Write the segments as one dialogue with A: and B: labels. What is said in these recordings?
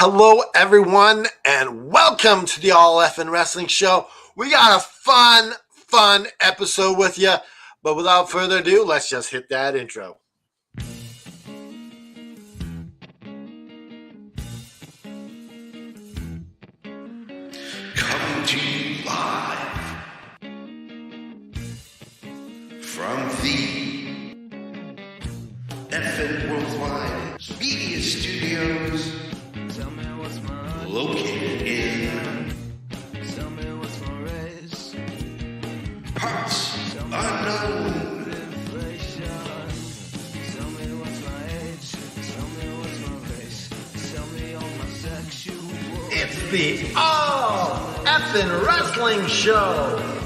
A: Hello, everyone, and welcome to the All Effin' Wrestling Show. We got a fun episode with you, but without further ado, let's just hit that intro.
B: Coming to you live from the Effin' Worldwide Media Studios, located in parts unknown.
A: It's the All Effin' Wrestling Show.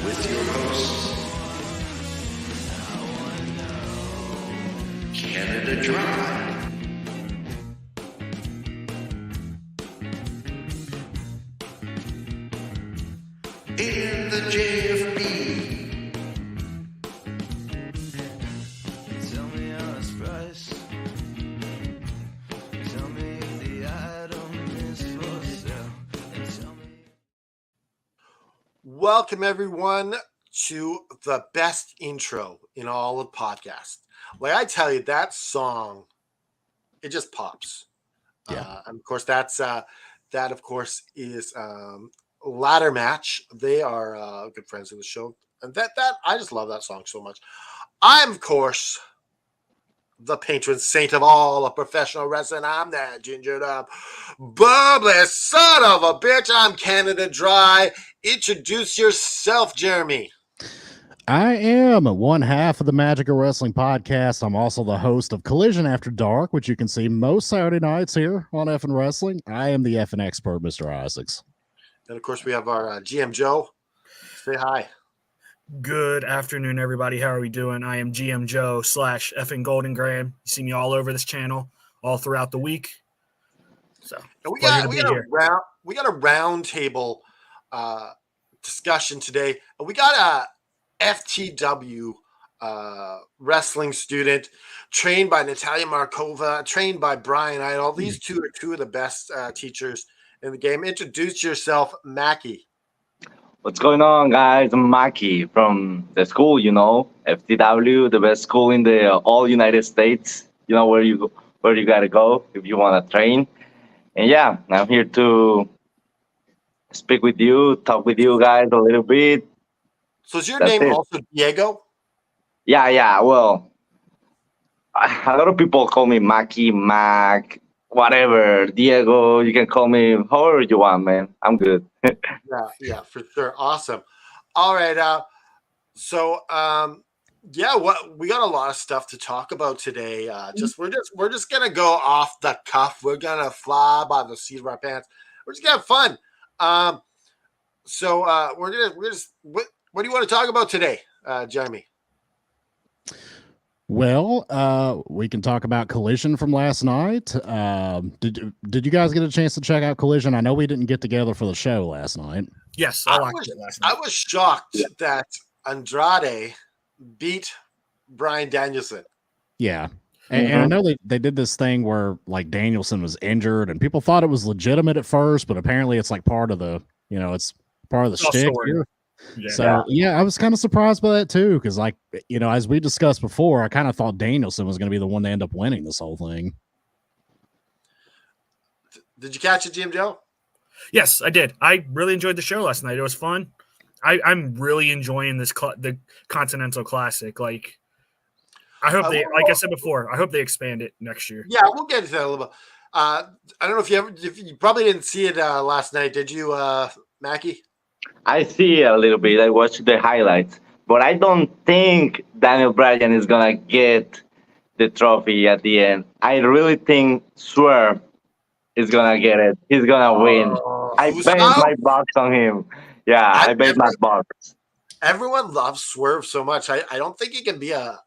B: With your hosts, Canada Dry, and the JFB.
A: Welcome, everyone, to the best intro in all of podcast. Like I tell you, that song, it just pops.
C: Yeah.
A: And of course, that of course is Ladder Match. They are good friends of the show, and that I just love that song so much. I'm, of course, the patron saint of all of professional wrestling. I'm that gingered up, bubbly son of a bitch. I'm Canada Dry. Introduce yourself, Jeremy.
C: I am one half of the Magic of Wrestling podcast. I'm also the host of Collision After Dark, which you can see most Saturday nights here on Effin' Wrestling. I am the Effin' expert, Mr. Isaacs.
A: And of course, we have our GM Joe. Say hi.
D: Good afternoon, everybody. How are we doing? I am GM Joe / Effin' Golden Graham. You see me all over this channel all throughout the week. So
A: and we got a round table discussion today. And we got a FTW wrestling student trained by Natalia Markova, trained by Brian Idol. These two are two of the best teachers in the game. Introduce yourself, Mackie.
E: What's going on, guys? I'm Maki from the school, FTW, the best school in the all United States. You know where you gotta go if you want to train. And yeah, I'm here to speak with you, talk with you guys a little bit.
A: So is your name also Diego?
E: Yeah. Well, a lot of people call me Maki, Mac, whatever. Diego, you can call me however you want, man. I'm good.
A: Yeah, for sure. Awesome. All right. What we got a lot of stuff to talk about today. We're just gonna go off the cuff. We're gonna fly by the seat of our pants. We're just gonna have fun. What do you want to talk about today, Jeremy?
C: Well, we can talk about Collision from last night. Did you guys get a chance to check out Collision? I know we didn't get together for the show last night.
D: yes, I watched it last night.
A: I was shocked that Andrade beat Bryan Danielson.
C: Yeah. And I know they did this thing where like Danielson was injured and people thought it was legitimate at first, but apparently it's like part of the, it's part of the shtick here.
D: Yeah.
C: So yeah, I was kind of surprised by that too, because like as we discussed before, I kind of thought Danielson was going to be the one to end up winning this whole thing.
A: Did you catch it, Jim Joe?
D: Yes, I did. I really enjoyed the show last night. It was fun. I'm really enjoying the Continental Classic. Like, I hope like I said before, I hope they expand it next year.
A: Yeah, we'll get into that a little bit. I don't know if you probably didn't see it last night, did you, Mackie?
E: I see a little bit. I watched the highlights, but I don't think Daniel Bryan is gonna get the trophy at the end. I really think Swerve is gonna get it. He's gonna win. I bet my box on him. Yeah, I bet my box.
A: Everyone loves Swerve so much. I don't think he can be a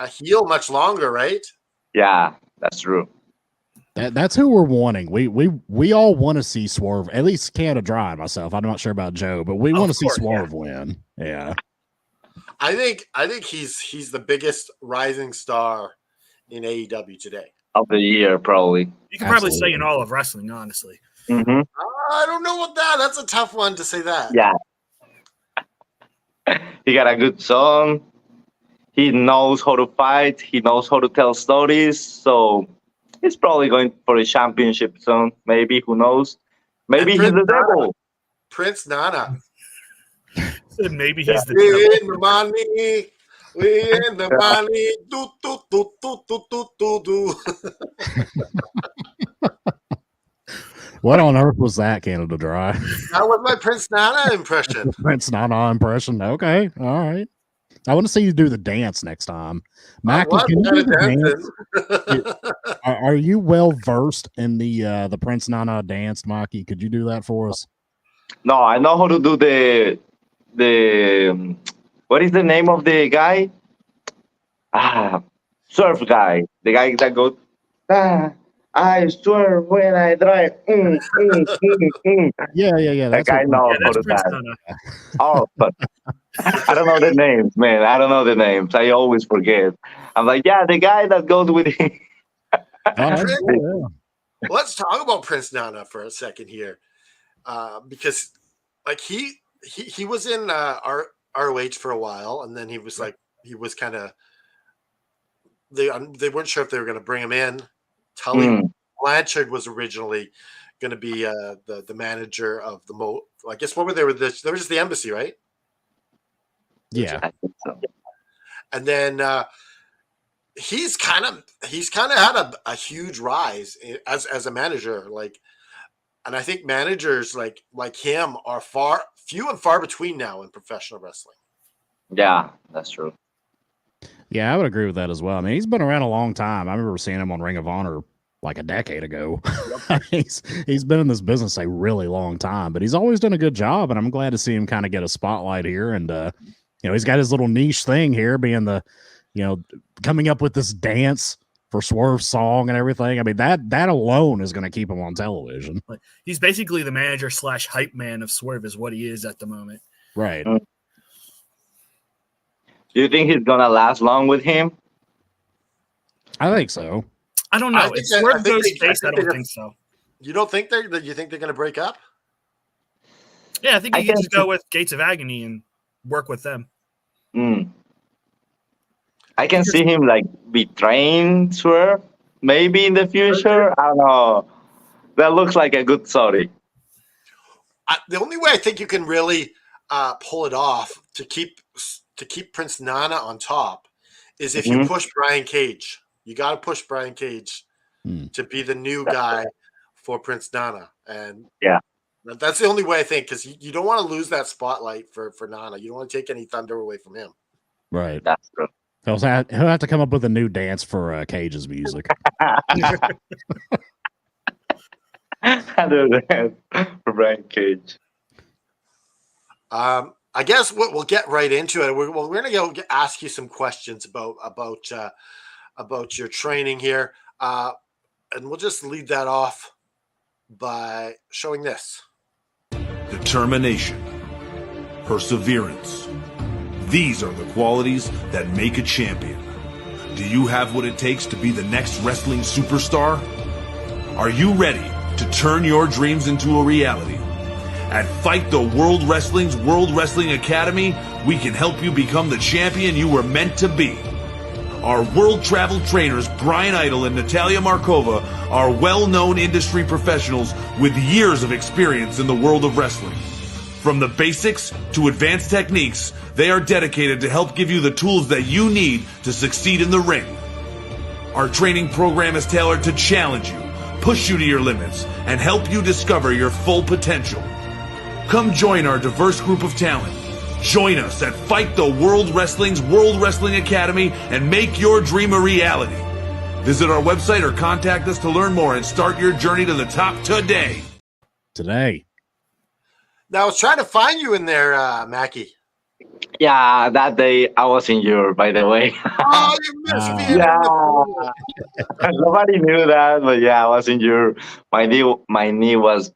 A: heel much longer, right?
E: Yeah, that's true.
C: That's who we're wanting. We all want to see Swerve, at least Canada Dry and myself. I'm not sure about Joe, but we want to see Swerve win. Yeah.
A: I think he's the biggest rising star in AEW today.
E: Of the year, probably.
D: You can probably say in all of wrestling, honestly.
E: Mm-hmm.
A: I don't know about that. That's a tough one to say that.
E: Yeah. He got a good song. He knows how to fight. He knows how to tell stories. So he's probably going for a championship soon. Maybe. Who knows? Maybe he's the devil.
A: Prince Nana.
D: Maybe he's the
A: We
D: devil.
A: in the money. We in the money. Do, do, do, do, do, do, do.
C: What on earth was that, Canada Dry?
A: That was my Prince Nana impression.
C: Prince Nana impression. Okay. All right. I want to see you do the dance next time. Mackie, can you do the dance? Are you well versed in the Prince Nana dance, Mackie? Could you do that for us?
E: No, I know how to do the what is the name of the guy? Surf guy. The guy that goes, I swerve when I drive.
C: Yeah.
E: That guy knows how to
D: Prince
E: dance.
D: Nana.
E: Oh, but I don't know the names, man. I don't know the names. I always forget. I'm like, yeah, the guy that goes with him.
A: Let's talk about Prince Nana for a second here, because like he was in ROH for a while, and then he was kind of they weren't sure if they were going to bring him in. Tully Blanchard was originally going to be the manager of the I guess what were they were just the embassy, right?
C: Yeah.
E: I think so.
A: And then he's kind of had a huge rise as a manager, and I think managers like him are few and far between now in professional wrestling.
E: Yeah, that's true.
C: Yeah, I would agree with that as well. I mean, he's been around a long time. I remember seeing him on Ring of Honor like a decade ago. He's been in this business a really long time, but he's always done a good job, and I'm glad to see him kind of get a spotlight here. And he's got his little niche thing here, being the, coming up with this dance for Swerve's song and everything. I mean, that alone is going to keep him on television.
D: He's basically the manager / hype man of Swerve, is what he is at the moment.
C: Right.
E: Do you think he's gonna last long with him?
C: I think so.
D: I don't know. If Swerve goes face, I don't think so.
A: You don't think you think they're going to break up?
D: Yeah, I think he can just go with Gates of Agony and work with them.
E: I can see him betraying Swerve maybe in the future. I don't know. That looks like a good story.
A: The only way I think you can really pull it off to keep Prince Nana on top is if you push Brian Cage. You got to push Brian Cage to be the new guy for Prince Nana. And
E: yeah,
A: that's the only way I think, because you don't want to lose that spotlight for Nana. You don't want to take any thunder away from him.
C: Right.
E: That's true.
C: He'll have to come up with a new dance for Cage's music.
E: For Brian Cage.
A: I guess we'll get right into it. We're going to go ask you some questions about your training here, and we'll just lead that off by showing this.
F: Determination, perseverance. These are the qualities that make a champion. Do you have what it takes to be the next wrestling superstar? Are you ready to turn your dreams into a reality? At Fight the World Wrestling's World Wrestling Academy, we can help you become the champion you were meant to be. Our world travel trainers, Brian Idol and Natalia Markova, are well-known industry professionals with years of experience in the world of wrestling. From the basics to advanced techniques, they are dedicated to help give you the tools that you need to succeed in the ring. Our training program is tailored to challenge you, push you to your limits, and help you discover your full potential. Come join our diverse group of talent. Join us at Fight the World Wrestling's World Wrestling Academy and make your dream a reality. Visit our website or contact us to learn more and start your journey to the top today.
C: Today.
A: Now I was trying to find you in there, Mackie.
E: Yeah, that day I was in Europe, by the way.
A: Oh, you missed
C: Ah.
A: Vietnam.
E: Nobody knew that, but yeah, I was in Europe. My knee was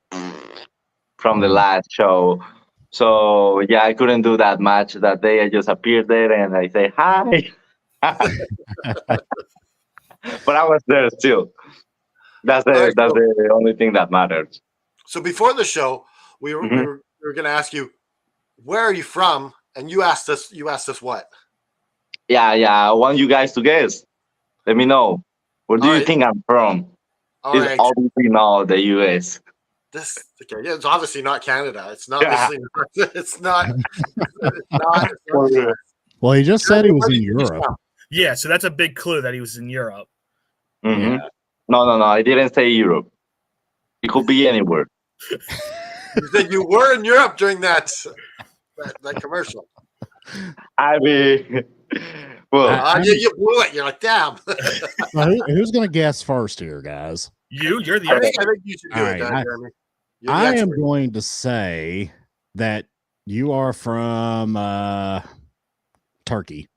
E: from the last show. So yeah, I couldn't do that much that day. I just appeared there and I say hi. But I was there still. That's
A: All
E: the
A: right,
E: that's the only thing that matters.
A: so before the show, we were we
E: Mhm.
A: were, we were going to ask you, where are you from? And you asked us. You asked us what?
E: Yeah, yeah. I want you guys to guess. Let me know. Where do
A: All
E: you
A: right.
E: think I'm from?
A: All
E: It's
A: right.
E: obviously not the US.
A: This okay. Yeah, it's obviously not Canada. It's not
E: Yeah.
A: obviously not. It's not. It's not
E: For
A: the
E: real.
A: US.
C: Well, he just said he was
A: Where do
C: in
A: you think he's
C: Europe.
A: from?
D: Yeah, so that's a big clue that he was in Europe.
E: Mhm.
C: Yeah.
E: No, no, no. I didn't say Europe. It could be anywhere.
A: You said you were in Europe during that commercial.
E: I mean, well,
A: You blew it. You're like, damn.
C: Well, who's going to guess first here, guys?
D: You're the
A: I
D: expert.
A: think you should do
C: All
A: it,
C: right,
A: Jeremy. You're the
C: I am
A: expert.
C: going to say that you are from Turkey.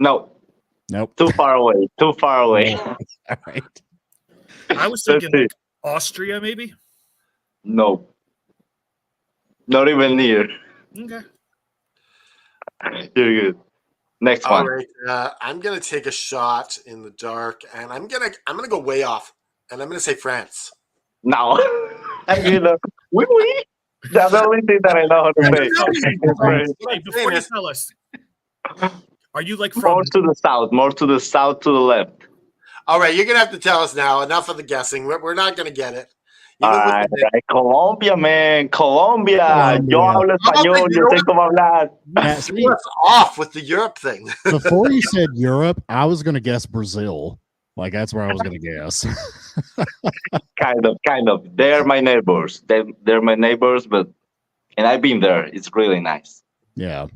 E: no,
C: Nope.
E: too far away. Too far away.
C: All right.
D: I was
E: Let's
D: thinking
E: see.
D: like Austria, maybe.
E: No, not even near.
D: Okay.
E: You're good. Next
A: All
E: one.
A: right. I'm gonna take a shot in the dark, and I'm gonna go way off, and I'm gonna say France.
E: No. I'm gonna. Oui, oui. That's the only thing that I know how to say. It's French.
D: Hey, before you tell us, are you like from?
E: More to the south. More to the south. To the left.
A: All right, you're gonna have to tell us now. Enough of the guessing. We're not gonna get it.
E: All
A: Even with
E: right,
A: the
E: right. Colombia, man. Colombia. Yo
C: Colombia.
E: hablo
A: How about
E: español.
A: the
E: Yo sé
A: Europe?
E: cómo hablar.
C: Yeah,
A: You
C: see,
A: threw us off with the Europe thing.
C: before you said Europe, I was going to guess Brazil. Like that's where I was going to guess.
E: Kind of. They're my neighbors. They're my neighbors, but and I've been there. It's really nice.
C: Yeah.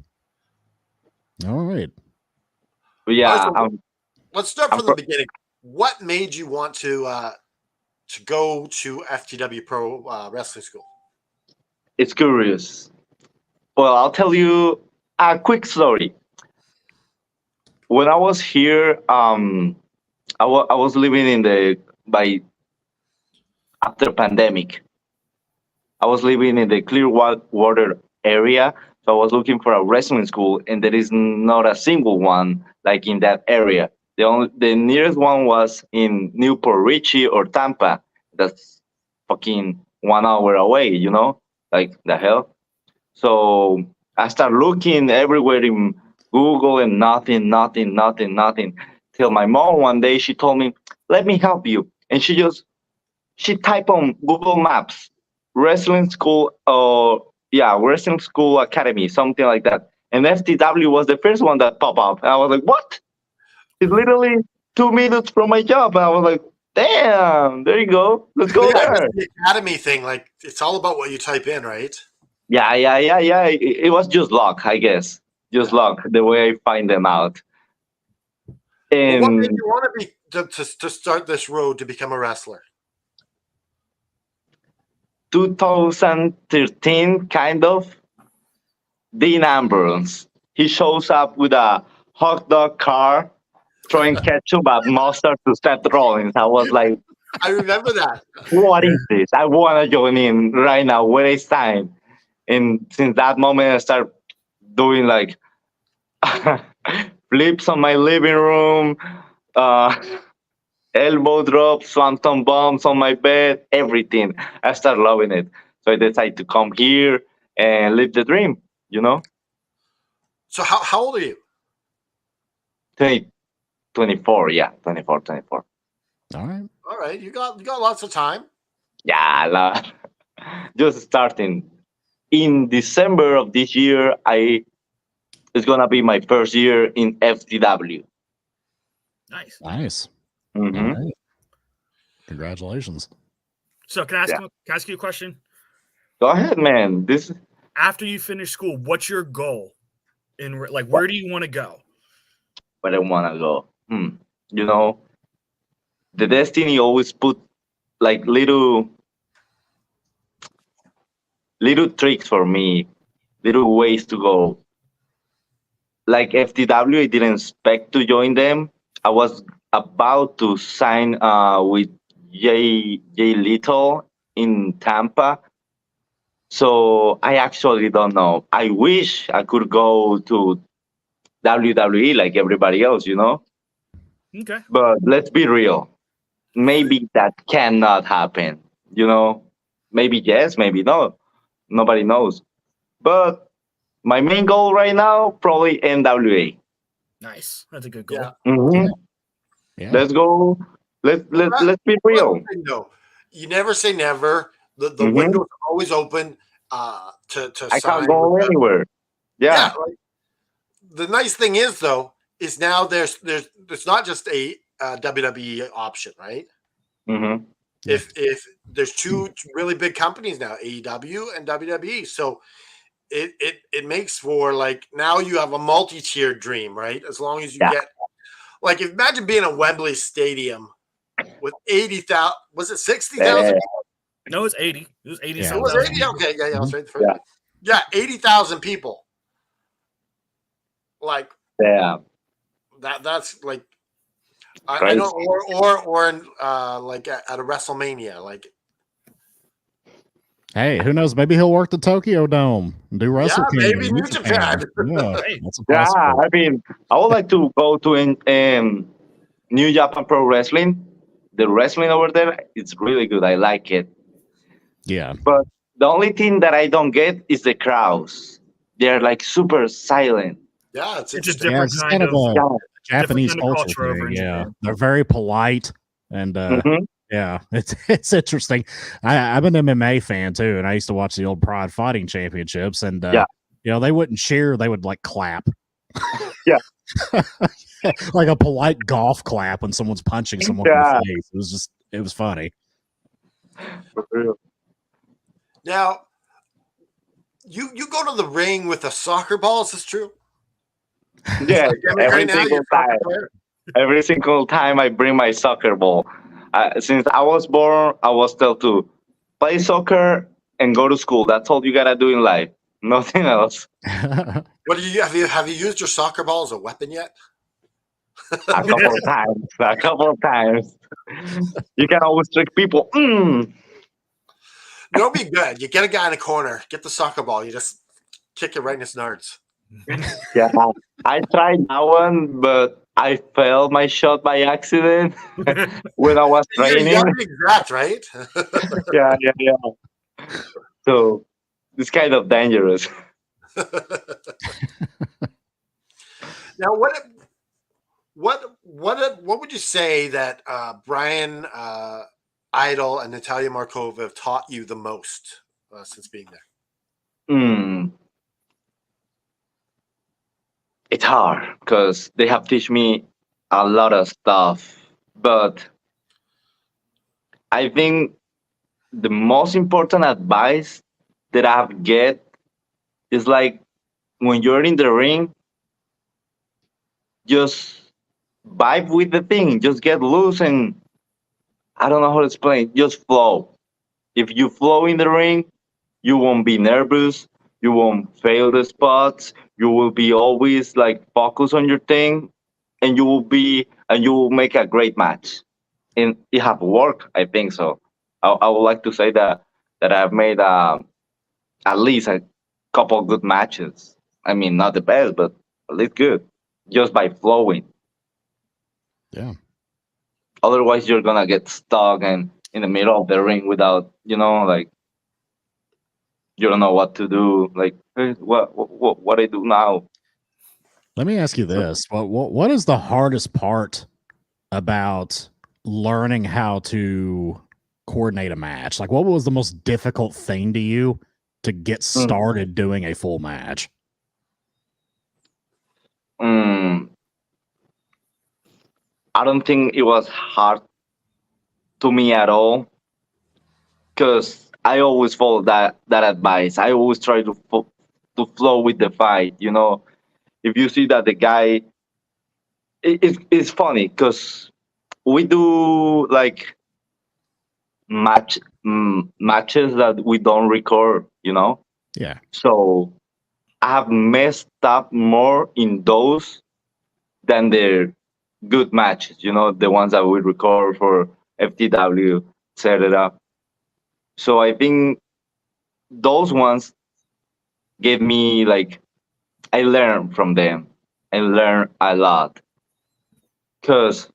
C: All right.
E: But yeah,
A: All right, Let's start
E: I'm
A: from the beginning. What made you want to go to FTW Pro Wrestling School?
E: it's curious. Well, I'll tell you a quick story. When I was here, I was living in by after pandemic. I was living in the Clearwater area, so I was looking for a wrestling school, and there is not a single one like in that area. The nearest one was in Newport Richie or Tampa. That's fucking 1 hour away, like the hell. So I started looking everywhere in Google and nothing, nothing, nothing, nothing. Till my mom one day she told me, "Let me help you," and she typed on Google Maps, wrestling school or yeah, wrestling school academy, something like that. And FTW was the first one that popped up. And I was like, what? It's literally 2 minutes from my job. And I was like, damn, there you go. Let's go
A: Yeah, I
E: there.
A: guess the academy thing, like it's all about what you type in, right?
E: Yeah. It was just luck, I guess. Just luck, the way I find them out.
A: Well, what made
E: And
A: you want to be to start this road to become a wrestler?
E: 2013, kind of, Dean Ambrose. He shows up with a hot dog car, throwing ketchup at mustard to Seth Rollins. I was like,
A: I remember that.
E: what is this? I want to join in right now. Where is time? And since that moment, I started doing like flips on my living room, uh, elbow drops, swanton bombs on my bed, everything. I started loving it. So I decided to come here and live the dream.
A: So how old are you?
E: 20, 24, yeah, 24.
C: All right.
A: All right, you got lots of time.
E: Yeah, just starting. In December of this year, it's gonna be my first year in FTW.
D: Nice.
C: Nice.
E: Mhm.
C: All right. Congratulations.
D: So can I ask you a question?
E: Go ahead, man. This
D: After you finish school, what's your goal? Like, where do you want to go?
E: where I wanna go. The destiny always put like little tricks for me, little ways to go. like FTW, I didn't expect to join them. I was about to sign with Jay Little in Tampa. So I actually don't know. I wish I could go to WWE like everybody else, you know?
D: Okay.
E: But let's be real. Maybe that cannot happen, you know? Maybe yes, maybe no. Nobody knows. But my main goal right now, probably NWA.
D: Nice. That's a good
A: Yeah.
D: goal.
E: Mhm.
C: Yeah.
E: Let's go. Let's be
A: Well,
E: real.
A: no, you never say never. The
E: Mhm.
A: window's always open to
E: I can't
A: sign with
E: go
A: them.
E: anywhere.
A: Yeah.
E: Yeah.
A: Like, the nice thing is though is now there's not just a WWE option, right?
E: Hmm.
A: If there's two really big companies now, AEW and WWE, so it makes for like now you have a multi-tiered dream, right? As long as you
E: Yeah.
A: get like imagine being a Wembley Stadium with 80,000, was it 60,000?
E: Yeah.
D: No, it's 80. It was 80
C: Yeah,
A: It
D: something
A: was
D: thousand
A: 80.
D: people.
A: Okay, yeah, I was right the first
E: Yeah.
A: time. Yeah, 80,000 people. Like
E: Yeah.
A: that's like I
E: Crazy.
A: know, or in, like at a WrestleMania, like
C: Hey, who knows? Maybe he'll work the Tokyo Dome and do
A: yeah,
C: Wrestle Kingdom,
A: maybe New Japan.
C: Yeah,
D: Hey.
C: that's a
E: Yeah.
C: possibility.
E: I mean, I would like to go to New Japan Pro Wrestling. The wrestling over there, it's really good. I like it.
C: Yeah.
E: But the only thing that I don't get is the crowds. They're like super silent.
A: Yeah, it's
D: It's a
A: interesting.
C: Yeah,
D: different
C: it's just
D: kind
C: kind of
D: of
C: a
E: Yeah.
C: Japanese
D: kind of
C: culture
D: culture over
C: thing.
D: in
C: Yeah,
D: Japan.
C: they're very polite, and
E: Mhm.
C: yeah, it's interesting. I'm an MMA fan too, and I used to watch the old Pride Fighting Championships, and
E: Yeah.
C: they wouldn't cheer; they would like clap.
E: Yeah.
C: Like a polite golf clap when someone's punching someone in
E: Yeah.
C: the face. It was funny.
E: For real.
A: Now you go to the ring with a soccer ball. Is this true?
E: Yeah.
A: Gimmick
E: Every
A: right now, you're
E: single
A: a soccer
E: time.
A: player?
E: Every single time I bring my soccer ball. Since I was born, I was told to play soccer and go to school. That's all you gotta do in life. Nothing else.
A: What do you have you used your soccer ball as a weapon yet?
E: A couple of times. A couple of times. You can always trick people.
A: You know, be good. You get a guy in the corner, get the soccer ball, you just kick it right in his nards.
E: Yeah. I tried that one, but I failed my shot by accident when I was
A: You
E: training.
A: gotta be exact, right?
E: Yeah. So it's kind of dangerous.
A: Now, what would you say that Brian Idol and Natalia Markova have taught you the most since being there?
E: It's hard because they have teach me a lot of stuff, but I think the most important advice that I've get is like when you're in the ring, just vibe with the thing, just get loose and I don't know how to explain, just flow. If you flow in the ring, you won't be nervous, you won't fail the spots, you will be always like focused on your thing, and you will make a great match. And it have worked, I think so. I would like to say that I've made at least a couple good matches. I mean, not the best, but at least good, just by flowing.
C: Yeah.
E: Otherwise, you're gonna get stuck and in the middle of the ring without, like you don't know what to do. Like, hey, what I do now?
C: Let me ask you this: what is the hardest part about learning how to coordinate a match? Like, what was the most difficult thing to you to get started doing a full match?
E: I don't think it was hard to me at all because I always follow that advice. I always try to flow with the fight. If you see that the guy, it's funny because we do like matches that we don't record.
C: Yeah.
E: So I have messed up more in those than the good matches. The ones that we record for FTW, etc. So I think those ones gave me like I learned from them. I learned a lot because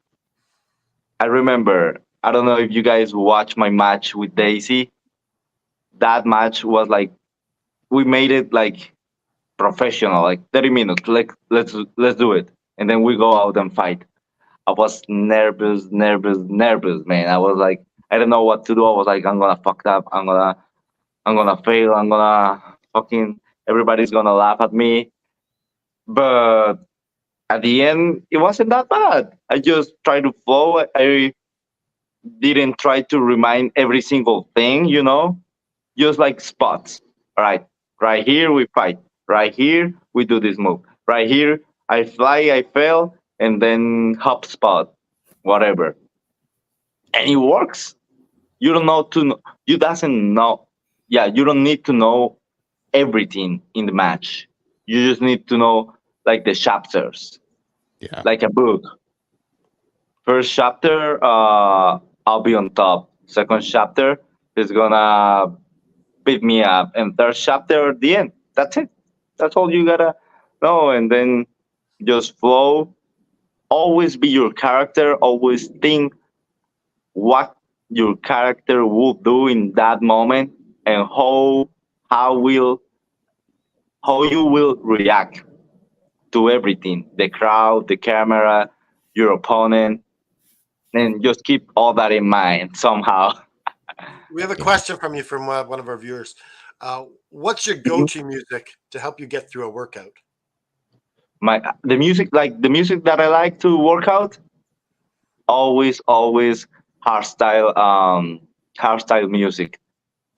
E: I remember. I don't know if you guys watched my match with Daisy. That match was like we made it like professional, like 30 minutes. Like let's do it, and then we go out and fight. I was nervous, nervous, nervous, man. I was like, I don't know what to do. I was like, I'm gonna fuck up. I'm gonna fail. I'm gonna fucking. Everybody's gonna laugh at me. But at the end, it wasn't that bad. I just tried to flow. I didn't try to remind every single thing, just like spots. All right here we fight. Right here we do this move. Right here I fly, I fail, and then hop spot, whatever, and it works. You don't know to. You doesn't know. Yeah, you don't need to know everything in the match. You just need to know like the chapters,
C: Yeah.
E: like a book. First chapter, I'll be on top. Second chapter is gonna beat me up, and third chapter, the end. That's it. That's all you gotta know, and then just flow. Always be your character. Always think what your character will do in that moment, and how will how you will react to everything, the crowd, the camera, your opponent, and just keep all that in mind somehow.
A: We have a question from you from one of our viewers. What's your go-to music to help you get through a workout?
E: The music that I like to work out, always hardstyle music.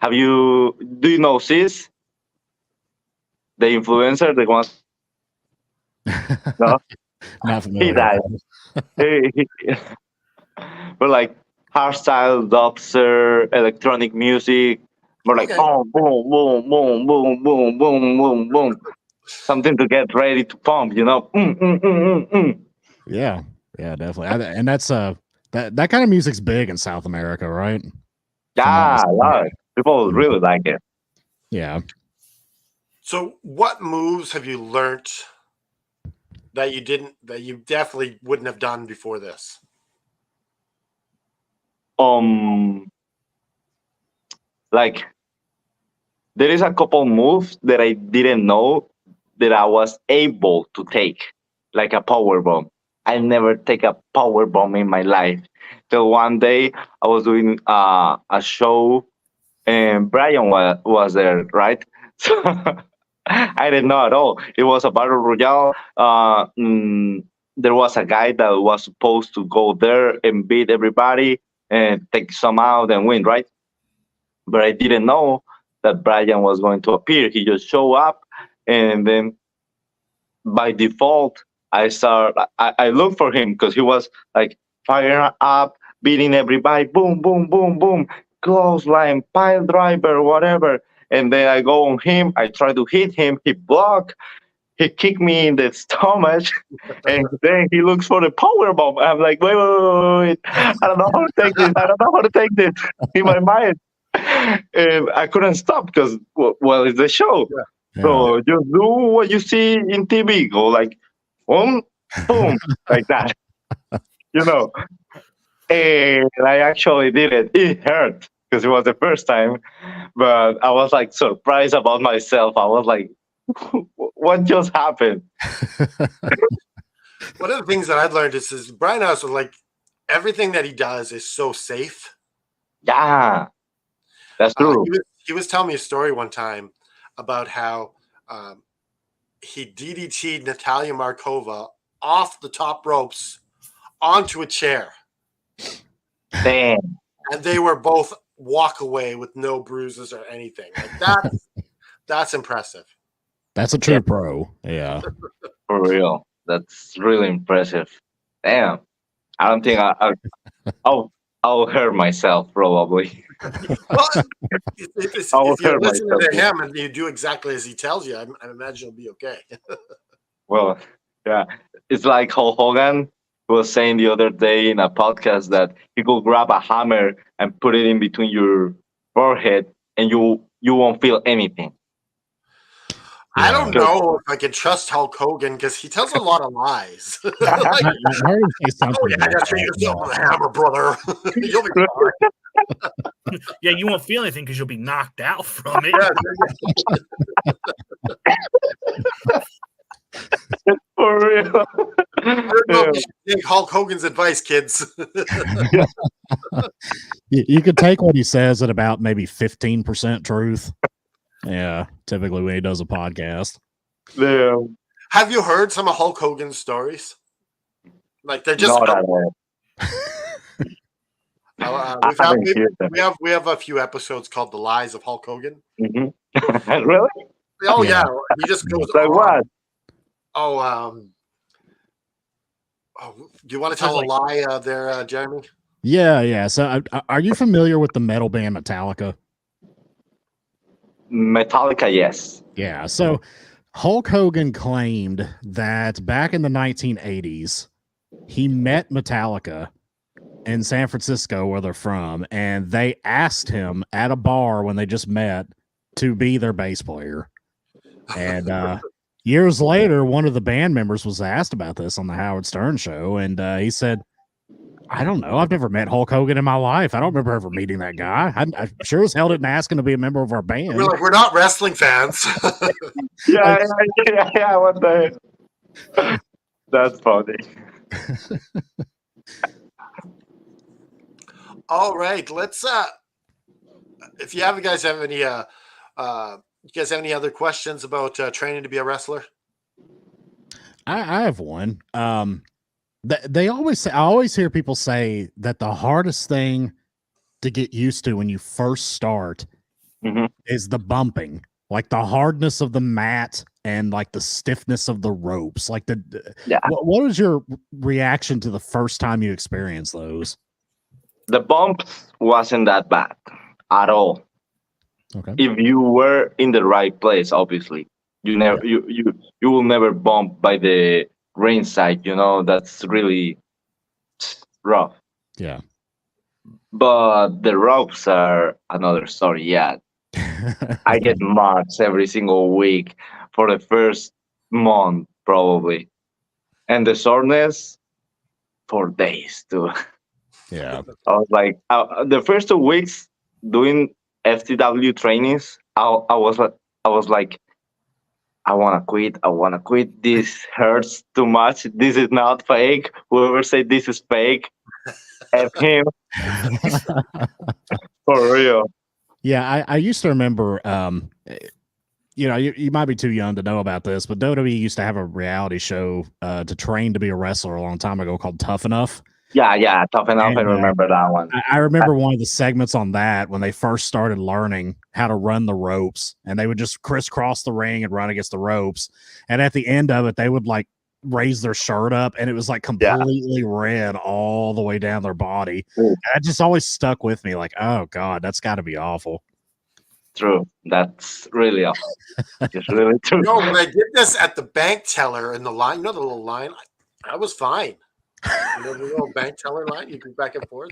E: Do you know Sis, the influencer, the one? No,
C: Not
E: he
C: familiar.
E: died. He- but like hardstyle, dubstep, electronic music, more like
A: Okay.
E: boom, boom, boom, boom, boom, boom, boom, boom, boom. Something to get ready to pump,
C: Yeah, yeah, definitely. And that's that kind of music's big in South America, right? From what I
E: Yeah, I
C: understand.
E: love it. People really like it.
C: Yeah.
A: So, what moves have you learnt that you definitely wouldn't have done before this?
E: Like there is a couple moves that I didn't know that I was able to take, like a power bomb. I never take a power bomb in my life. Till one day I was doing a show and Brian was there, right? So I didn't know at all. It was a battle royale. There was a guy that was supposed to go there and beat everybody and take some out and win, right? But I didn't know that Brian was going to appear. He just showed up, and then by default, I looked for him because he was like firing up, beating everybody, boom, boom, boom, boom, clothesline, pile driver, whatever. And then I go on him. I try to hit him. He blocked. He kicked me in the stomach, and then he looks for the power bomb. I'm like, wait. I don't know how to take this. I don't know how to take this in my mind. And I couldn't stop because, well, it's the show.
C: Yeah.
E: So just do what you see in TV. Go like, boom, boom, like that. You know. And I actually did it. It hurt because it was the first time, but I was like surprised about myself. I was like, what just happened?
A: One of the things that I've learned is Brian House, like everything that he does is so safe.
E: Yeah, that's true.
A: He was telling me a story one time about how he DDT'd Natalia Markova off the top ropes onto a chair,
E: Damn.
A: and they were both walk away with no bruises or anything. Like that's impressive.
C: That's a true pro. Yeah.
E: For real. That's really impressive. Damn. I don't think oh, I'll hurt myself probably.
A: Well, if
E: I'll
A: you
E: hurt
A: listen
E: myself.
A: to him and you do exactly as he tells you, I imagine you'll be okay.
E: Well, yeah, it's like Hulk Hogan was saying the other day in a podcast that he could grab a hammer and put it in between your forehead, and you won't feel anything.
A: I don't
E: Yeah.
A: know if I can trust Hulk Hogan because he tells a lot of lies. Like,
C: I heard him say something.
A: oh yeah, I got to treat yourself with a hammer, brother. You'll be fine.
D: Yeah, you won't feel anything because you'll be knocked out from it.
E: For real.
A: I don't know if you should take Hulk Hogan's advice, kids.
C: You could take what he says at about maybe 15% truth. Yeah, typically when he does a podcast.
E: Yeah.
A: Have you heard some of Hulk Hogan's stories? Like they're just
E: Not at all.
A: we have a few episodes called "The Lies of Hulk Hogan."
E: Mhm. Really?
A: Oh
C: Yeah.
A: yeah, he just goes
E: Like
A: on.
E: what?
A: Oh, do you want to tell a lie there, Jeremy?
C: Yeah. So, are you familiar with the metal band Metallica?
E: Metallica, yes.
C: Yeah. So, Hulk Hogan claimed that back in the 1980s, he met Metallica in San Francisco, where they're from, and they asked him at a bar when they just met to be their bass player. And years later, one of the band members was asked about this on the Howard Stern show, and he said, I don't know. I've never met Hulk Hogan in my life. I don't remember ever meeting that guy. I sure as hell didn't ask him to be a member of our band.
A: We're like, we're not wrestling fans.
E: Yeah. What the heck? That's funny.
A: All right, let's. If you guys have any, you guys have any other questions about training to be a wrestler?
C: I have one. They always say, I always hear people say that the hardest thing to get used to when you first start
E: Mhm.
C: is the bumping, like the hardness of the mat and like the stiffness of the ropes. Like
E: Yeah.
C: what was your reaction to the first time you experienced those?
E: The bumps wasn't that bad at all.
C: Okay.
E: If you were in the right place, obviously. You never you will never bump by the ringside, that's really rough.
C: Yeah.
E: But the ropes are another story. Yeah. I get marks every single week for the first month, probably. And the soreness for days, too.
C: Yeah.
E: I was like, the first 2 weeks doing FTW trainings, I was like, I want to quit. This hurts too much. This is not fake. Whoever said this is fake, F him. For real.
C: Yeah, I used to remember, you might be too young to know about this, but WWE used to have a reality show to train to be a wrestler a long time ago called Tough Enough.
E: Yeah, Tough Enough.
C: And,
E: I remember that one.
C: I remember one of the segments on that when they first started learning how to run the ropes, and they would just crisscross the ring and run against the ropes. And at the end of it, they would like raise their shirt up, and it was like completely red all the way down their body.
E: Ooh.
C: And that just always stuck with me. Like, oh God, that's got to be awful.
E: True. That's really awful. It's really true.
A: No, when I did this at the bank teller in the line, the little line, I was fine. The little bank teller line, you go back and forth.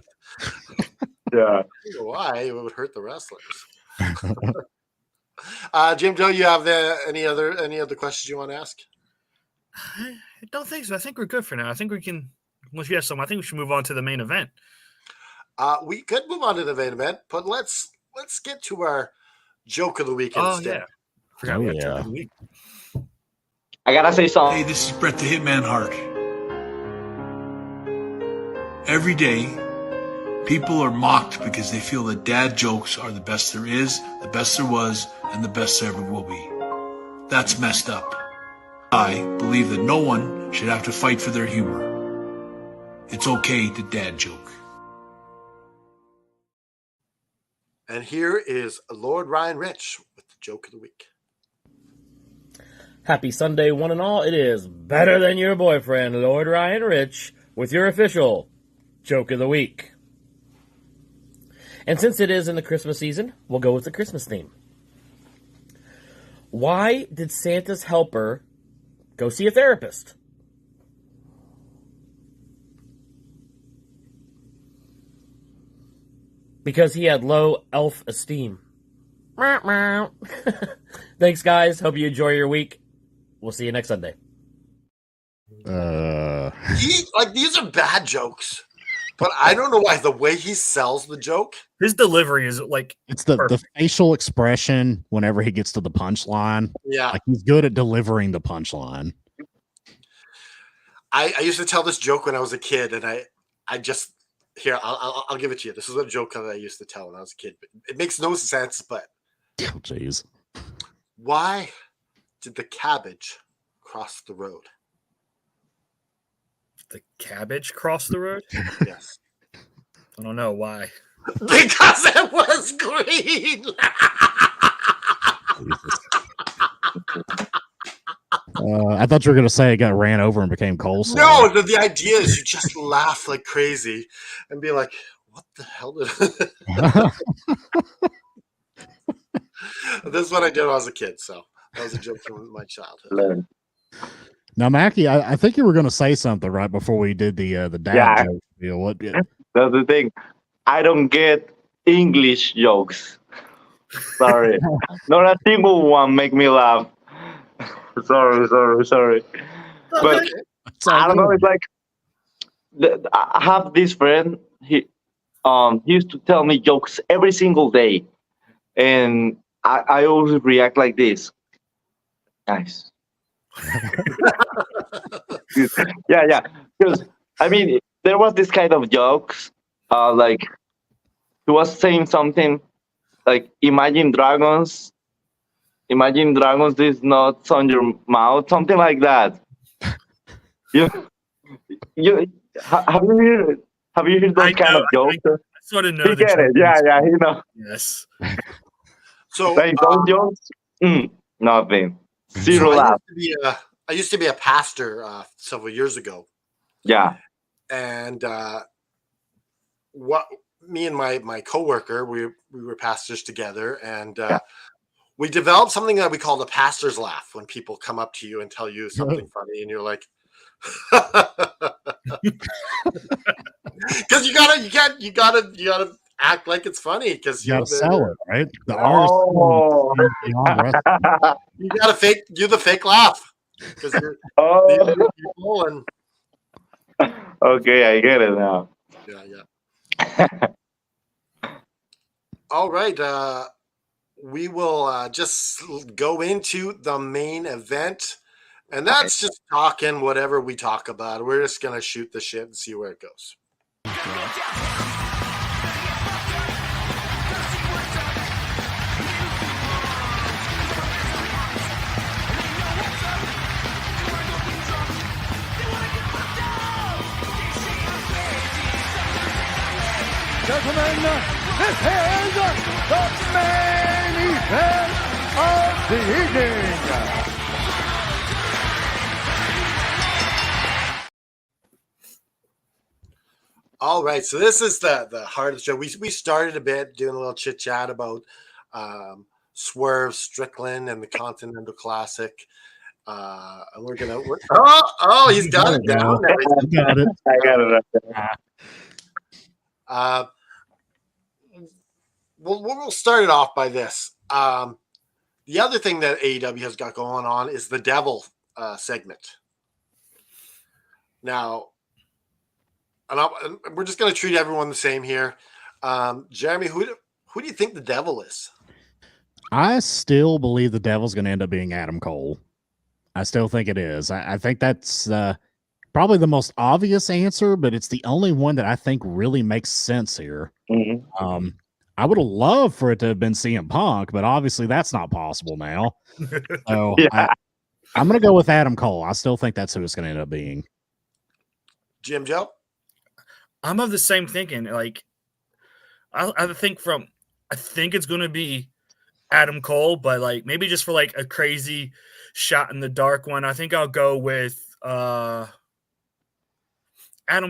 E: Yeah.
A: I don't know why it would hurt the wrestlers. Jim Joe, you have any other questions you want to ask?
D: I don't think so. I think we're good for now. I think we can. Unless you have some, I think we should move on to the main event.
A: We could move on to the main event, but let's get to our joke of the week instead.
D: Yeah. Forgot we had joke of the week.
E: I gotta say something.
F: Hey, this is Bret the Hitman Hart. Every day, people are mocked because they feel that dad jokes are the best there is, the best there was, and the best there ever will be. That's messed up. I believe that no one should have to fight for their humor. It's okay to dad joke.
A: And here is Lord Ryan Rich with the joke of the week.
G: Happy Sunday, one and all. It is Better Than Your Boyfriend, Lord Ryan Rich, with your official joke of the week. And since it is in the Christmas season, we'll go with the Christmas theme. Why did Santa's helper go see a therapist? Because he had low elf esteem. Thanks, guys. Hope you enjoy your week. We'll see you next Sunday.
A: These are bad jokes, but I don't know why the way he sells the joke.
D: His delivery is like
C: It's the facial expression whenever he gets to the punchline.
A: Yeah,
C: Like he's good at delivering the punchline.
A: I used to tell this joke when I was a kid, and I just here I'll give it to you. This is a joke that I used to tell when I was a kid. It makes no sense, but
C: Oh, jeez.
A: why did the cabbage cross the road?
D: the cabbage cross the road.
A: Yes,
D: I don't know why.
A: because it was green.
C: I thought you were going to say it got ran over and became coleslaw.
A: No, the idea is you just laugh like crazy and be like, "What the hell did?" This is what I did when I was a kid. So that was a joke from my childhood.
C: Now, Mackie, I think you were going to say something right before we did the dad
E: Yeah.
C: joke deal. What?
E: That's the thing. I don't get English jokes. Sorry. Not a single one make me laugh. Sorry. But I don't know. It's like I have this friend. He used to tell me jokes every single day, and I always react like this. Nice. Yeah. Because I mean, there was this kind of jokes. Like he was saying something like, "Imagine dragons. Imagine dragons. These nuts on your mouth." Something like that. You have you heard those kind of jokes?
D: I sort of know.
E: You get it? Yeah. You know,
D: Yes.
A: So
E: like those jokes. Nothing. Zero laugh.
A: I used to be a pastor several years ago,
E: Yeah.
A: and what me and my coworker, we were pastors together, and we developed something that we call the pastor's laugh. When people come up to you and tell you something funny, and you're like, because you gotta act like it's funny, because
C: You got to sell it, right? The
E: Oh.
C: artist.
A: you gotta do the fake laugh, because you're
E: Oh.
A: these are people, and
E: Okay, I get it now.
A: yeah. All right, we will just go into the main event, and that's just talking whatever we talk about. We're just gonna shoot the shit and see where it goes.
H: Gentlemen, this is the main event of the evening.
A: All right, so this is the heart of the show. We started a bit doing a little chit chat about Swerve Strickland and the Continental Classic. And we're he's got it down now.
C: Got it.
E: I got it.
A: We'll start it off by this. The other thing that AEW has got going on is the Devil segment. Now, and we're just going to treat everyone the same here. Jeremy, who do you think the Devil is?
C: I still believe the Devil's going to end up being Adam Cole. I still think it is. I think that's probably the most obvious answer, but it's the only one that I think really makes sense here.
E: Mhm.
C: I would have loved for it to have been CM Punk, but obviously that's not possible now. So
E: Yeah.
C: I'm going to go with Adam Cole. I still think that's who it's going to end up being.
A: Jim Joe?
D: I'm of the same thinking. Like, I think it's going to be Adam Cole, but like maybe just for like a crazy shot in the dark one, I think I'll go with Adam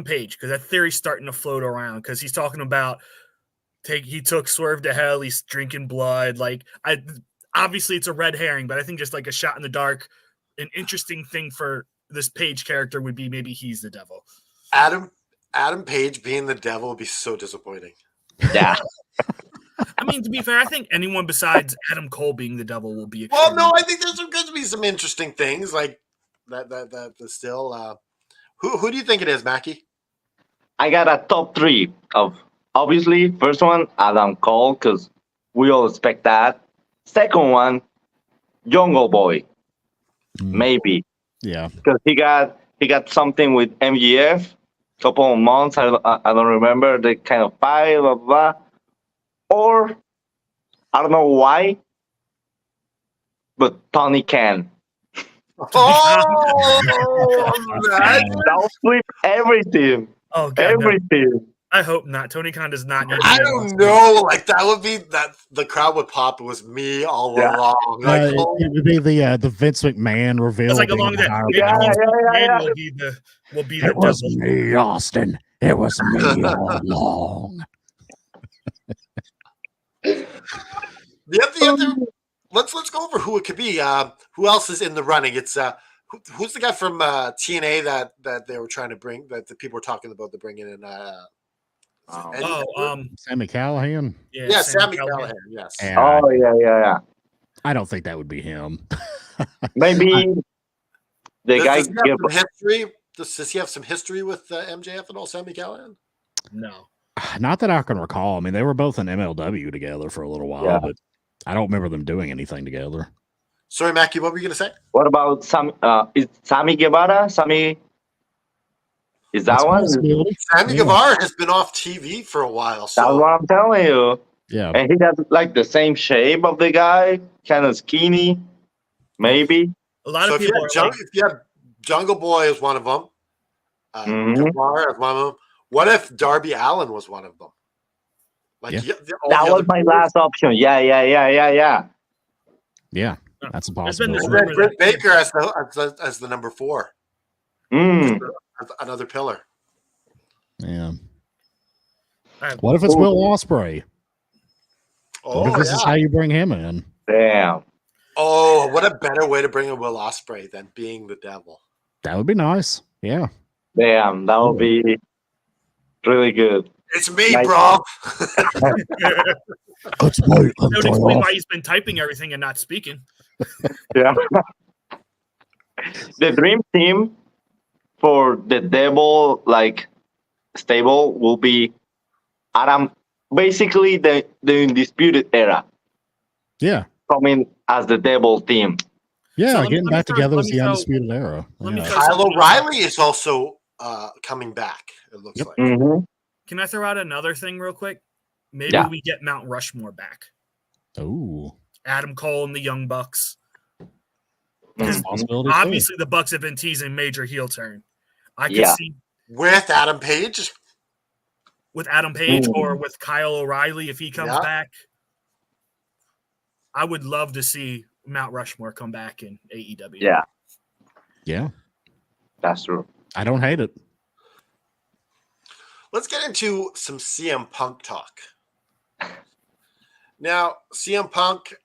D: Page, because that theory's starting to float around, because he's talking about he took Swerve to hell. He's drinking blood. Like obviously it's a red herring, but I think just like a shot in the dark. An interesting thing for this Page character would be maybe he's the devil.
A: Adam Page being the devil would be so disappointing.
E: Yeah.
D: I mean, to be fair, I think anyone besides Adam Cole being the devil will be.
A: Well, no, I think there's going to be some interesting things like that still. Who do you think it is, Mackie?
E: I got a top 3 of, obviously, first one, Adam Cole, because we all expect that. Second one, Jungle Boy. Maybe.
C: Yeah.
E: Because he got something with MGF, couple of months, I don't remember, the kind of fight, blah, blah, blah. Or, I don't know why, but Tony Khan.
A: Oh,
E: That'll flip everything.
D: Oh, God,
E: everything.
D: No. I hope not. Tony Khan does not need.
A: I don't know. Like that would be that the crowd would pop. It was me all along. Like,
C: it would be the Vince McMahon reveal.
D: It's like along that. Will be the
C: it was
D: devil.
C: me, Austin. It was me all along.
A: Let's go over who it could be. Who else is in the running? It's who's the guy from TNA that they were trying to bring that the people were talking about the bringing in.
C: Sami Callihan.
A: Yeah, Sami Callihan. Yes.
E: Yeah.
C: I don't think that would be him.
E: Maybe the guy.
A: Does he have some history? Does he have some history with MJF and all, Sami Callihan?
D: No.
C: Not that I can recall. I mean, they were both in MLW together for a little while, but I don't remember them doing anything together.
A: Sorry, Mackie, what were you going to say?
E: What about is Sammy Guevara? Sammy, is that one?
A: Sammy Guevara has been off TV for a while. So.
E: That's what I'm telling you.
C: Yeah.
E: And he has like the same shape of the guy, kind of skinny, maybe.
D: A lot of people
A: if you have Jungle Boy as one of them, Guevara as one of them, what if Darby Allin was one of them? Like
E: that was my last option. Yeah.
C: Yeah, that's a possibility.
A: Britt Baker as the number 4. Another pillar.
C: Yeah. What if it's Will Ospreay? What if this is how you bring him in?
E: Damn.
A: Oh, what a better way to bring in Will Ospreay than being the devil.
C: That would be nice. Yeah.
E: Damn, that would be really good.
A: It's me, bro.
C: It's me.
D: That would explain why he's been typing everything and not speaking.
E: Yeah. The dream team for the devil stable will be Adam, basically the Undisputed Era.
C: Yeah.
E: Coming as the devil team.
C: Yeah, getting back together as the Undisputed Era.
A: Kyle O'Reilly is also coming back, it looks like.
E: Mm-hmm.
D: Can I throw out another thing real quick? Maybe we get Mount Rushmore back.
C: Oh.
D: Adam Cole and the Young Bucks.
C: Obviously,
D: the Bucks have been teasing major heel turn. I could see
A: with Adam Page,
D: or with Kyle O'Reilly if he comes back. I would love to see Mount Rushmore come back in AEW.
C: Yeah,
E: that's true.
C: I don't hate it.
A: Let's get into some CM Punk talk. Now, CM Punk,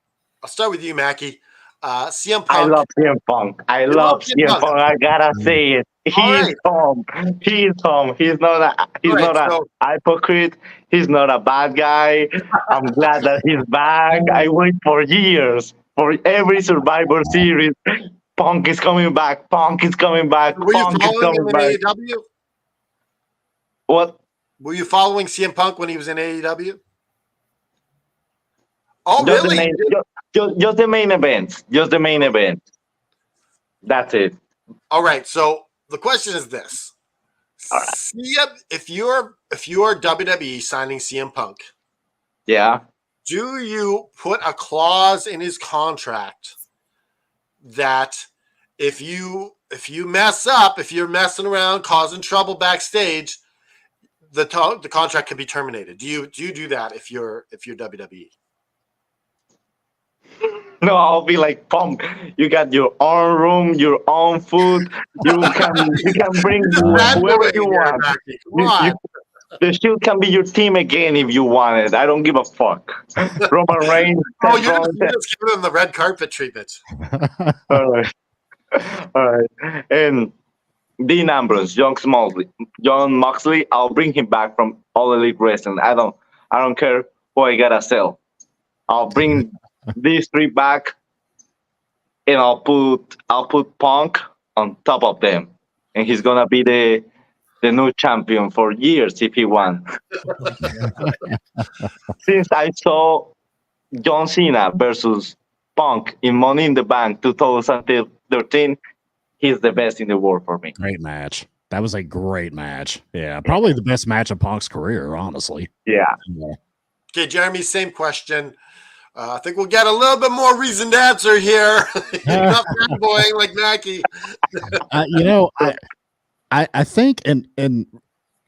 A: I'll start with you, Mackie. CM Punk.
E: I love CM Punk. I love CM Punk. I gotta say it. He's home. He's home. He's not a hypocrite. He's not a bad guy. I'm glad that he's back. I wait for years for every Survivor Series. Punk is coming back. Punk is coming back.
A: Were you following him in AEW?
E: What?
A: Were you following CM Punk when he was in AEW? Oh,
E: just
A: really?
E: Just the main events. Just the main event. That's it.
A: All right. So the question is this: CM, if you're WWE signing CM Punk, do you put a clause in his contract that if you mess up, if you're messing around, causing trouble backstage, the contract can be terminated? Do you do that if you're WWE?
E: No, I'll be like, Punk, you got your own room, your own food. You can bring whoever you want. The Shield can be your team again if you want it. I don't give a fuck. Roman Reigns.
A: Oh,
E: Seth
A: you're
E: Rollins.
A: just giving them the red carpet treatment.
E: All right. All right. And Dean Ambrose, John Moxley. I'll bring him back from All Elite Wrestling. I don't care who I gotta sell. I'll bring these three back, and I'll put Punk on top of them, and he's gonna be the new champion for years if he won. Since I saw John Cena versus Punk in Money in the Bank 2013, he's the best in the world for me.
C: Great match. That was a great match. Yeah, probably the best match of Punk's career, honestly.
E: Yeah.
A: Okay, Jeremy, same question. I think we'll get a little bit more reasoned answer here. You're not fanboying like Mackie.
C: I think, and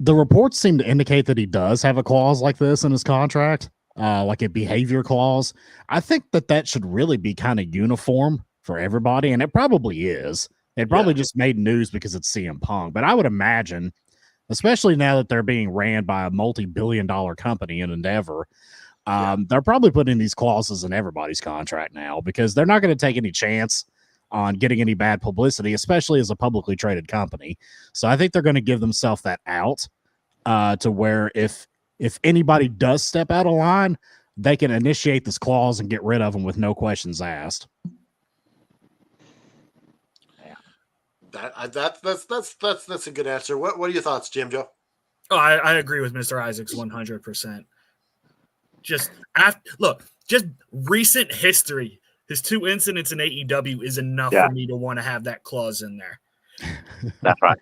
C: the reports seem to indicate that he does have a clause like this in his contract, like a behavior clause. I think that should really be kind of uniform for everybody, and it probably is. It probably just made news because it's CM Punk, but I would imagine, especially now that they're being ran by a multi-billion-dollar company in Endeavor, they're probably putting these clauses in everybody's contract now because they're not going to take any chance on getting any bad publicity, especially as a publicly traded company. So I think they're going to give themselves that out to where if anybody does step out of line, they can initiate this clause and get rid of them with no questions asked.
A: That's a good answer. What are your thoughts, Jim Joe?
D: Oh, I agree with Mr. Isaacs 100%. Just recent history. His 2 incidents in AEW is enough for me to want to have that clause in there.
E: That's right.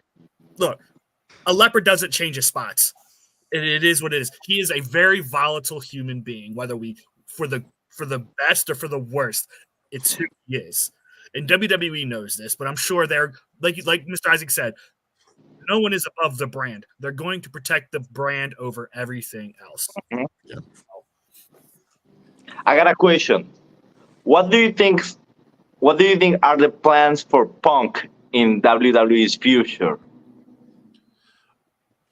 D: Look, a leopard doesn't change his spots. It is what it is. He is a very volatile human being, whether for the best or for the worst. It's who he is. And WWE knows this, but I'm sure they're like Mr. Isaac said, no one is above the brand. They're going to protect the brand over everything else.
E: Mm-hmm. Yeah. I got a question. What do you think are the plans for Punk in WWE's future?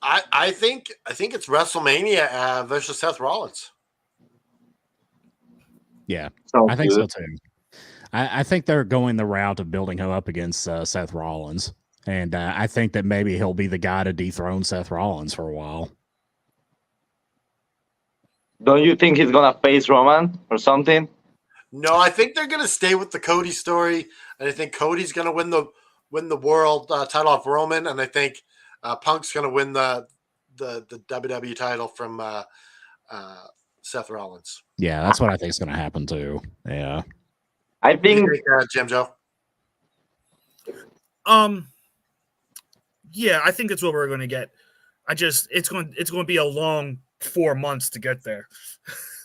A: I think it's WrestleMania versus Seth Rollins.
C: Yeah, I think so too. I think they're going the route of building him up against Seth Rollins. And I think that maybe he'll be the guy to dethrone Seth Rollins for a while.
E: Don't you think he's going to face Roman or something?
A: No, I think they're going to stay with the Cody story. And I think Cody's going to win the world title off Roman. And I think Punk's going to win the WWE title from Seth Rollins.
C: Yeah, that's what I think is going to happen too. Yeah.
E: I think
A: Jim Joe.
D: Yeah, I think that's what we're going to get. It's going to be a long 4 months to get there.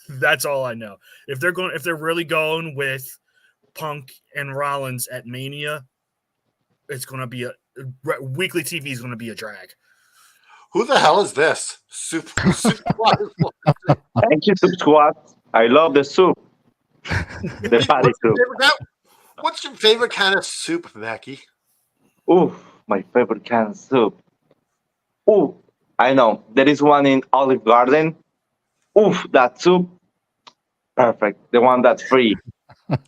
D: That's all I know. If they're really going with Punk and Rollins at Mania, it's going to be weekly TV is going to be a drag.
A: Who the hell is this? Soup Squad.
E: Thank you, Soup Squad. I love the soup. The patty soup.
A: What's your favorite kind of soup, Mackie?
E: Ooh, my favorite kind of soup. Ooh, I know. There is one in Olive Garden. Oof, that soup. Perfect. The one that's free.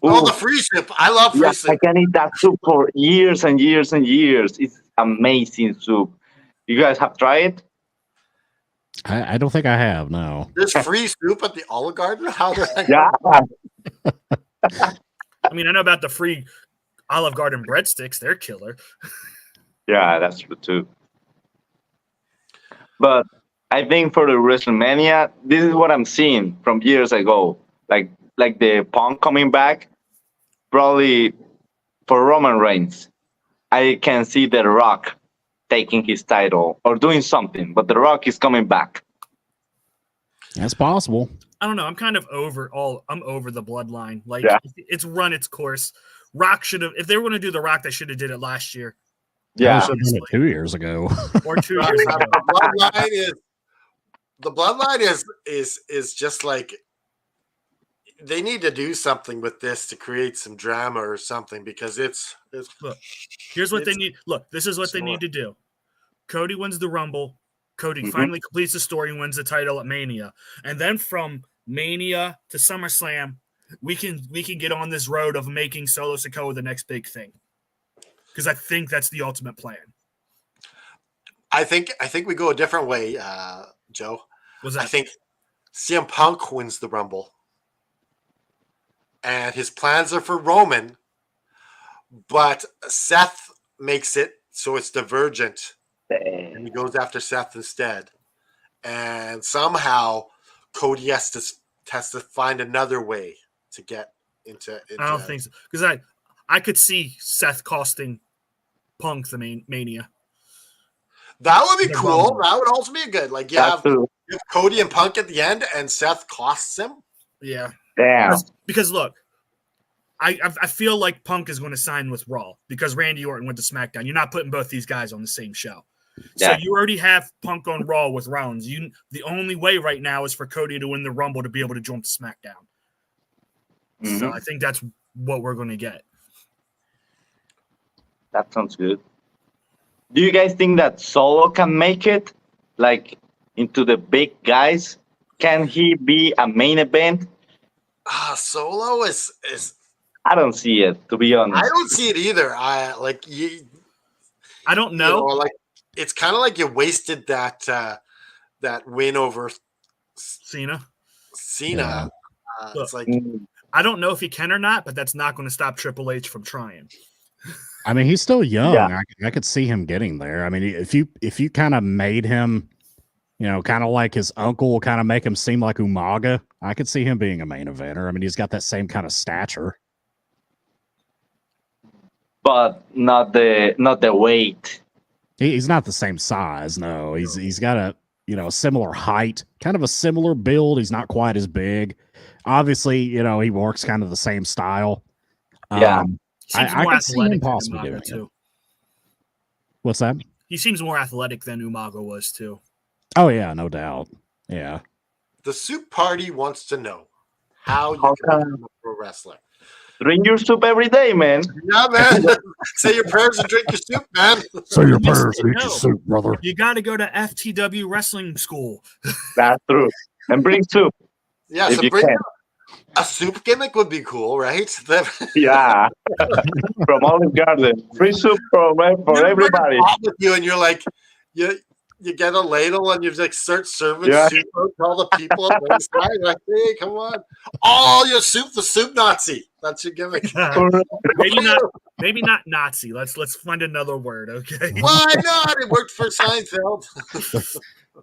A: Oh, the free soup. I love free soup.
E: I can eat that soup for years and years and years. It's amazing soup. You guys have tried it?
C: I don't think I have, no.
A: There's free soup at the Olive Garden? How the heck?
E: Yeah.
D: I mean, I know about the free Olive Garden breadsticks. They're killer.
E: Yeah, that's true too. But I think for the WrestleMania, this is what I'm seeing from years ago. Like the Punk coming back, probably for Roman Reigns. I can see The Rock taking his title or doing something, but The Rock is coming back.
C: That's possible.
D: I don't know. I'm kind of over the bloodline. Like it's run its course. Rock should have, if they were going to do The Rock, they should have did it last year.
C: Yeah, should have done it 2 years ago.
D: Or 2 years ago.
A: The bloodline is just like they need to do something with this to create some drama or something because it's
D: look, here's what they need. Look, this is what they need to do. Cody wins the Rumble. Cody finally completes the story and wins the title at Mania. And then from Mania to SummerSlam, we can get on this road of making Solo Sikoa the next big thing. Because I think that's the ultimate plan.
A: I think we go a different way, Joe.
D: Was that?
A: I think CM Punk wins the Rumble. And his plans are for Roman, but Seth makes it so it's divergent. And he goes after Seth instead. And somehow Cody has to find another way to get into
D: I don't think so. Because I could see Seth costing Punk the Mania.
A: That would be
D: The
A: cool.
D: Rumble.
A: That would also be good. Like you have Cody and Punk at the end and Seth costs him.
D: Yeah.
E: Damn.
D: Because look, I feel like Punk is going to sign with Raw because Randy Orton went to SmackDown. You're not putting both these guys on the same show. So
E: Yeah.
D: you already have Punk on Raw with Rollins. The only way right now is for Cody to win the Rumble to be able to jump to SmackDown. So I think that's what we're going to get.
E: That sounds good. Do you guys think that Solo can make it, like, into the big guys? Can he be a main event?
A: Solo is
E: I don't see it, to be honest.
A: I don't see it either. I
D: don't know.
A: Like it's kind of like you wasted that win over
D: Cena.
A: Yeah. It's like
D: I don't know if he can or not, but that's not going to stop Triple H from trying.
C: I mean, he's still young.
E: Yeah.
C: I could see him getting there. I mean, if you kind of made him, kind of like his uncle, kind of make him seem like Umaga, I could see him being a main eventer. I mean, he's got that same kind of stature.
E: But not the weight.
C: He's not the same size. No, he's got a similar height, kind of a similar build. He's not quite as big. Obviously, he works kind of the same style.
E: Yeah.
C: I could see him possibly doing it.
D: too.
C: What's that?
D: He seems more athletic than Umaga was too.
C: Oh yeah, no doubt. Yeah.
A: the soup party wants to know how you
E: How
A: can
E: come?
A: become a pro wrestler.
E: Drink your soup every day, man.
A: Yeah, man. Say your prayers and drink your soup, man.
C: So your
D: Yes,
C: prayers, eat
D: no.
C: your soup, brother.
D: You got to go to FTW wrestling school.
E: That's true. And bring soup.
A: Yeah,
E: If
A: so
E: you
A: bring
E: can.
A: a soup gimmick would be cool, right?
E: Yeah. From Olive Garden. Free soup for
A: You bring a
E: everybody.
A: pot with you, and you're like, you get a ladle and you like start serving
E: Yeah.
A: soup out to all the people on the inside. You're like, hey, come on, all your soup, the soup Nazi. That's your gimmick.
D: Maybe not Nazi. Let's find another word, okay?
A: Why not? It worked for Seinfeld.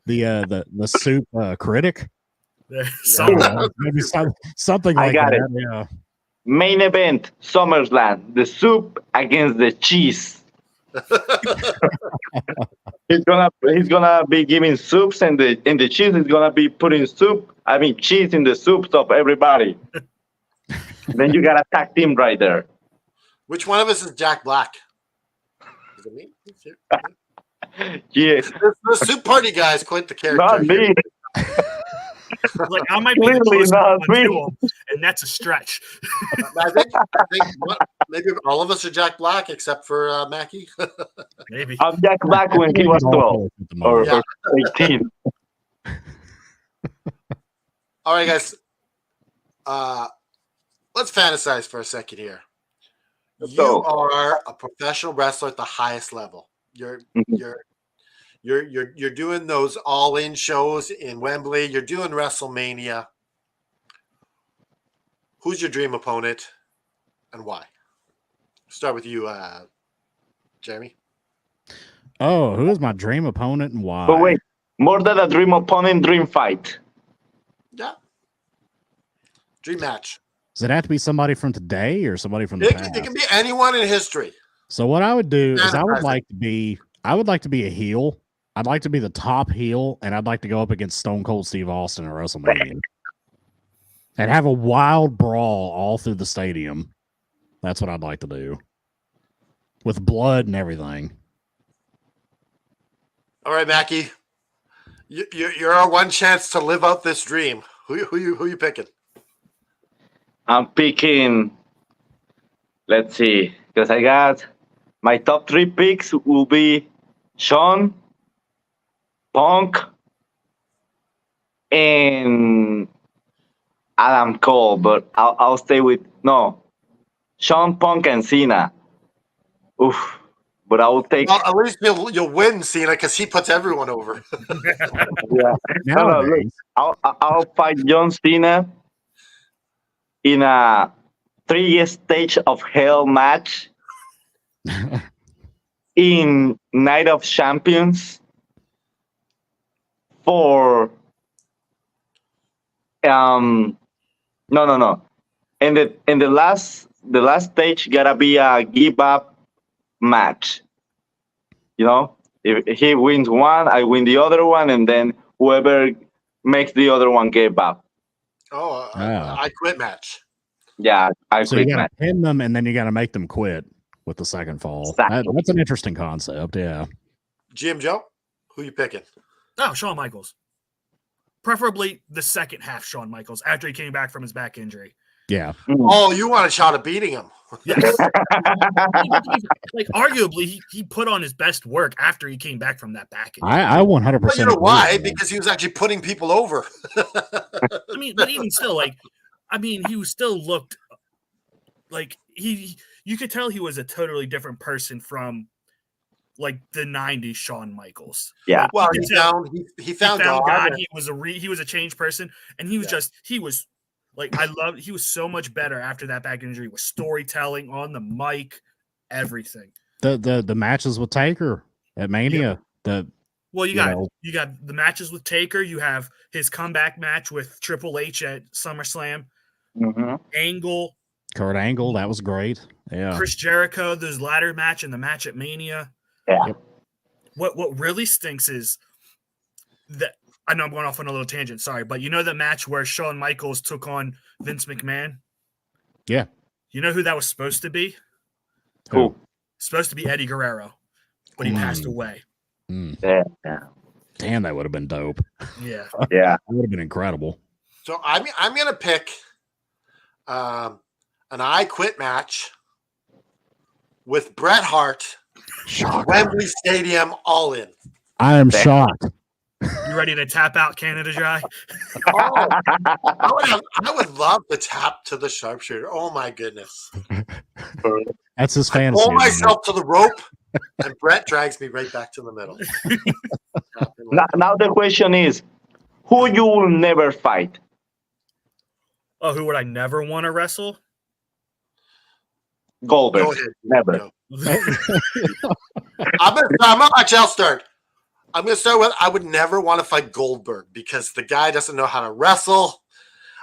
C: The soup critic. Maybe something
E: I
C: like
E: got
C: that.
E: it.
C: Yeah.
E: Main event, SummerSlam. The soup against the cheese. He's gonna be giving soups, and the cheese is gonna be putting cheese in the soups of everybody. Then you got a tag team right there.
A: Which one of us is Jack Black? Is it me?
E: Yes,
A: The soup party guy is quite the character.
E: not me.
D: Like I might be the
E: Clearly
D: closest
E: not
D: one
E: me.
D: to him, and that's a stretch.
A: I think maybe all of us are Jack Black except for Mackie.
D: Maybe.
E: I'm Jack Black when he was 12 or,
A: Yeah.
E: or 18.
A: All right, guys. Let's fantasize for a second here. You
E: So-
A: are a professional wrestler at the highest level. You're doing those all-in shows in Wembley. You're doing WrestleMania. Who's your dream opponent, and why? Start with you, Jeremy.
C: Oh, who is my dream opponent and why?
E: But wait, more than a dream opponent, dream fight.
A: Yeah. Dream match.
C: Does it have to be somebody from today or somebody from the
A: It
C: past?
A: can be anyone in history.
C: So what I would do is I would
A: Fantastic.
C: like to be a heel. I'd like to be the top heel, and I'd like to go up against Stone Cold Steve Austin at WrestleMania and have a wild brawl all through the stadium. That's what I'd like to do with blood and everything.
A: All right, Mackie. You're our one chance to live out this dream. Who you picking?
E: I'm picking, let's see, because I got my top 3 picks will be Sean, Punk and Adam Cole, but I'll stay with Sean Punk and Cena. Oof. But I will take
A: Well, at least you'll win, Cena, because he puts everyone over.
E: yeah. No, look,
C: Nowadays,
E: I'll fight John Cena in a 3 stage of hell match in Night of Champions for no. And the last stage gotta be a give up match. You know, if he wins one, I win the other one, and then whoever makes the other one give up.
A: Oh,
C: Ah.
A: I quit match.
E: Yeah, I
C: so you
E: quit
C: got
E: match.
C: to pin them, and then you got to make them quit with the second fall.
E: Exactly.
C: That's an interesting concept. Yeah.
A: GM Joe, who you picking?
D: Oh, Shawn Michaels. Preferably the second half Shawn Michaels after he came back from his back injury.
C: Yeah.
A: Oh, you want a shot at beating him?
D: Yes. Like arguably he put on his best work after he came back from that back injury.
C: I 100%.
A: But you know
C: agree
A: why?
C: with that.
A: Because he was actually putting people over.
D: I mean, but even still, he still looked like you could tell he was a totally different person from like the 90s Shawn Michaels.
E: Yeah.
A: Well,
D: You
A: he
D: could tell
A: found God.
D: He was a changed person, and he was he was so much better after that back injury with storytelling on the mic, everything.
C: The matches with Taker at Mania.
D: Well, you got the matches with Taker. You have his comeback match with Triple H at SummerSlam.
E: Mm-hmm.
D: Angle,
C: Kurt Angle, that was great. Yeah.
D: Chris Jericho, those ladder match and the match at Mania.
E: Yeah.
C: Yep.
D: What really stinks is that I know I'm going off on a little tangent, sorry, but you know the match where Shawn Michaels took on Vince McMahon?
C: Yeah.
D: You know who that was supposed to be?
E: Cool.
D: Supposed to be Eddie Guerrero, but he passed away.
E: Yeah.
C: Damn, that would have been dope.
D: Yeah.
E: Yeah.
C: That would have been incredible.
A: So I'm gonna pick an I Quit match with Bret Hart, Wembley Stadium, all in.
C: I am shocked.
D: You ready to tap out Canada Dry?
A: Oh, I would love to tap to the sharpshooter. Oh my goodness!
C: That's his fantasy.
A: Pull myself to the rope, and Bret drags me right back to the middle.
E: Now the question is, who you will never fight?
D: Oh, who would I never want to wrestle?
E: Goldberg.
A: Go ahead.
E: Never.
A: No. I'll start. I'm going to start with I would never want to fight Goldberg because the guy doesn't know how to wrestle,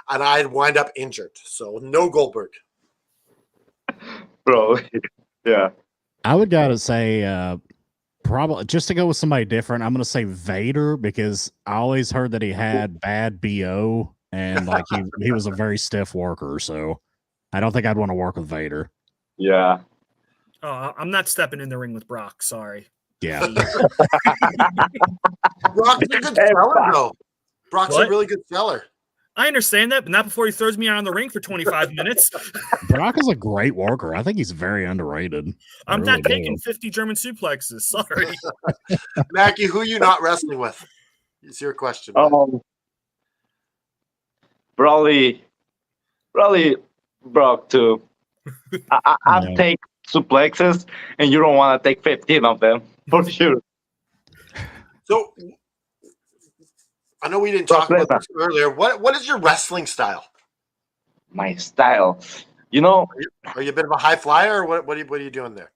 A: and I'd wind up injured. So no Goldberg.
E: Bro. Yeah.
C: I would gotta say, probably just to go with somebody different. I'm gonna say Vader because I always heard that he had bad BO and like he was a very stiff worker. So I don't think I'd want to work with Vader.
E: Yeah.
D: Oh, I'm not stepping in the ring with Brock. Sorry.
C: Yeah.
A: Brock's a good seller, though. Brock's
D: What?
A: a really good seller.
D: I understand that, but not before he throws me out on the ring for 25 minutes.
C: Brock is a great worker. I think he's very underrated. I
D: I'm
C: really
D: not taking
C: do.
D: 50 German suplexes. Sorry.
A: Mackie, who are you not wrestling with? It's your question.
E: Probably Brock too. I'll
C: Yeah.
E: take suplexes, and you don't want to take 15 of them for sure.
A: So I know we didn't talk about this earlier. What is your wrestling style?
E: My style, you know,
A: Are you a bit of a high flyer, or what are you doing there?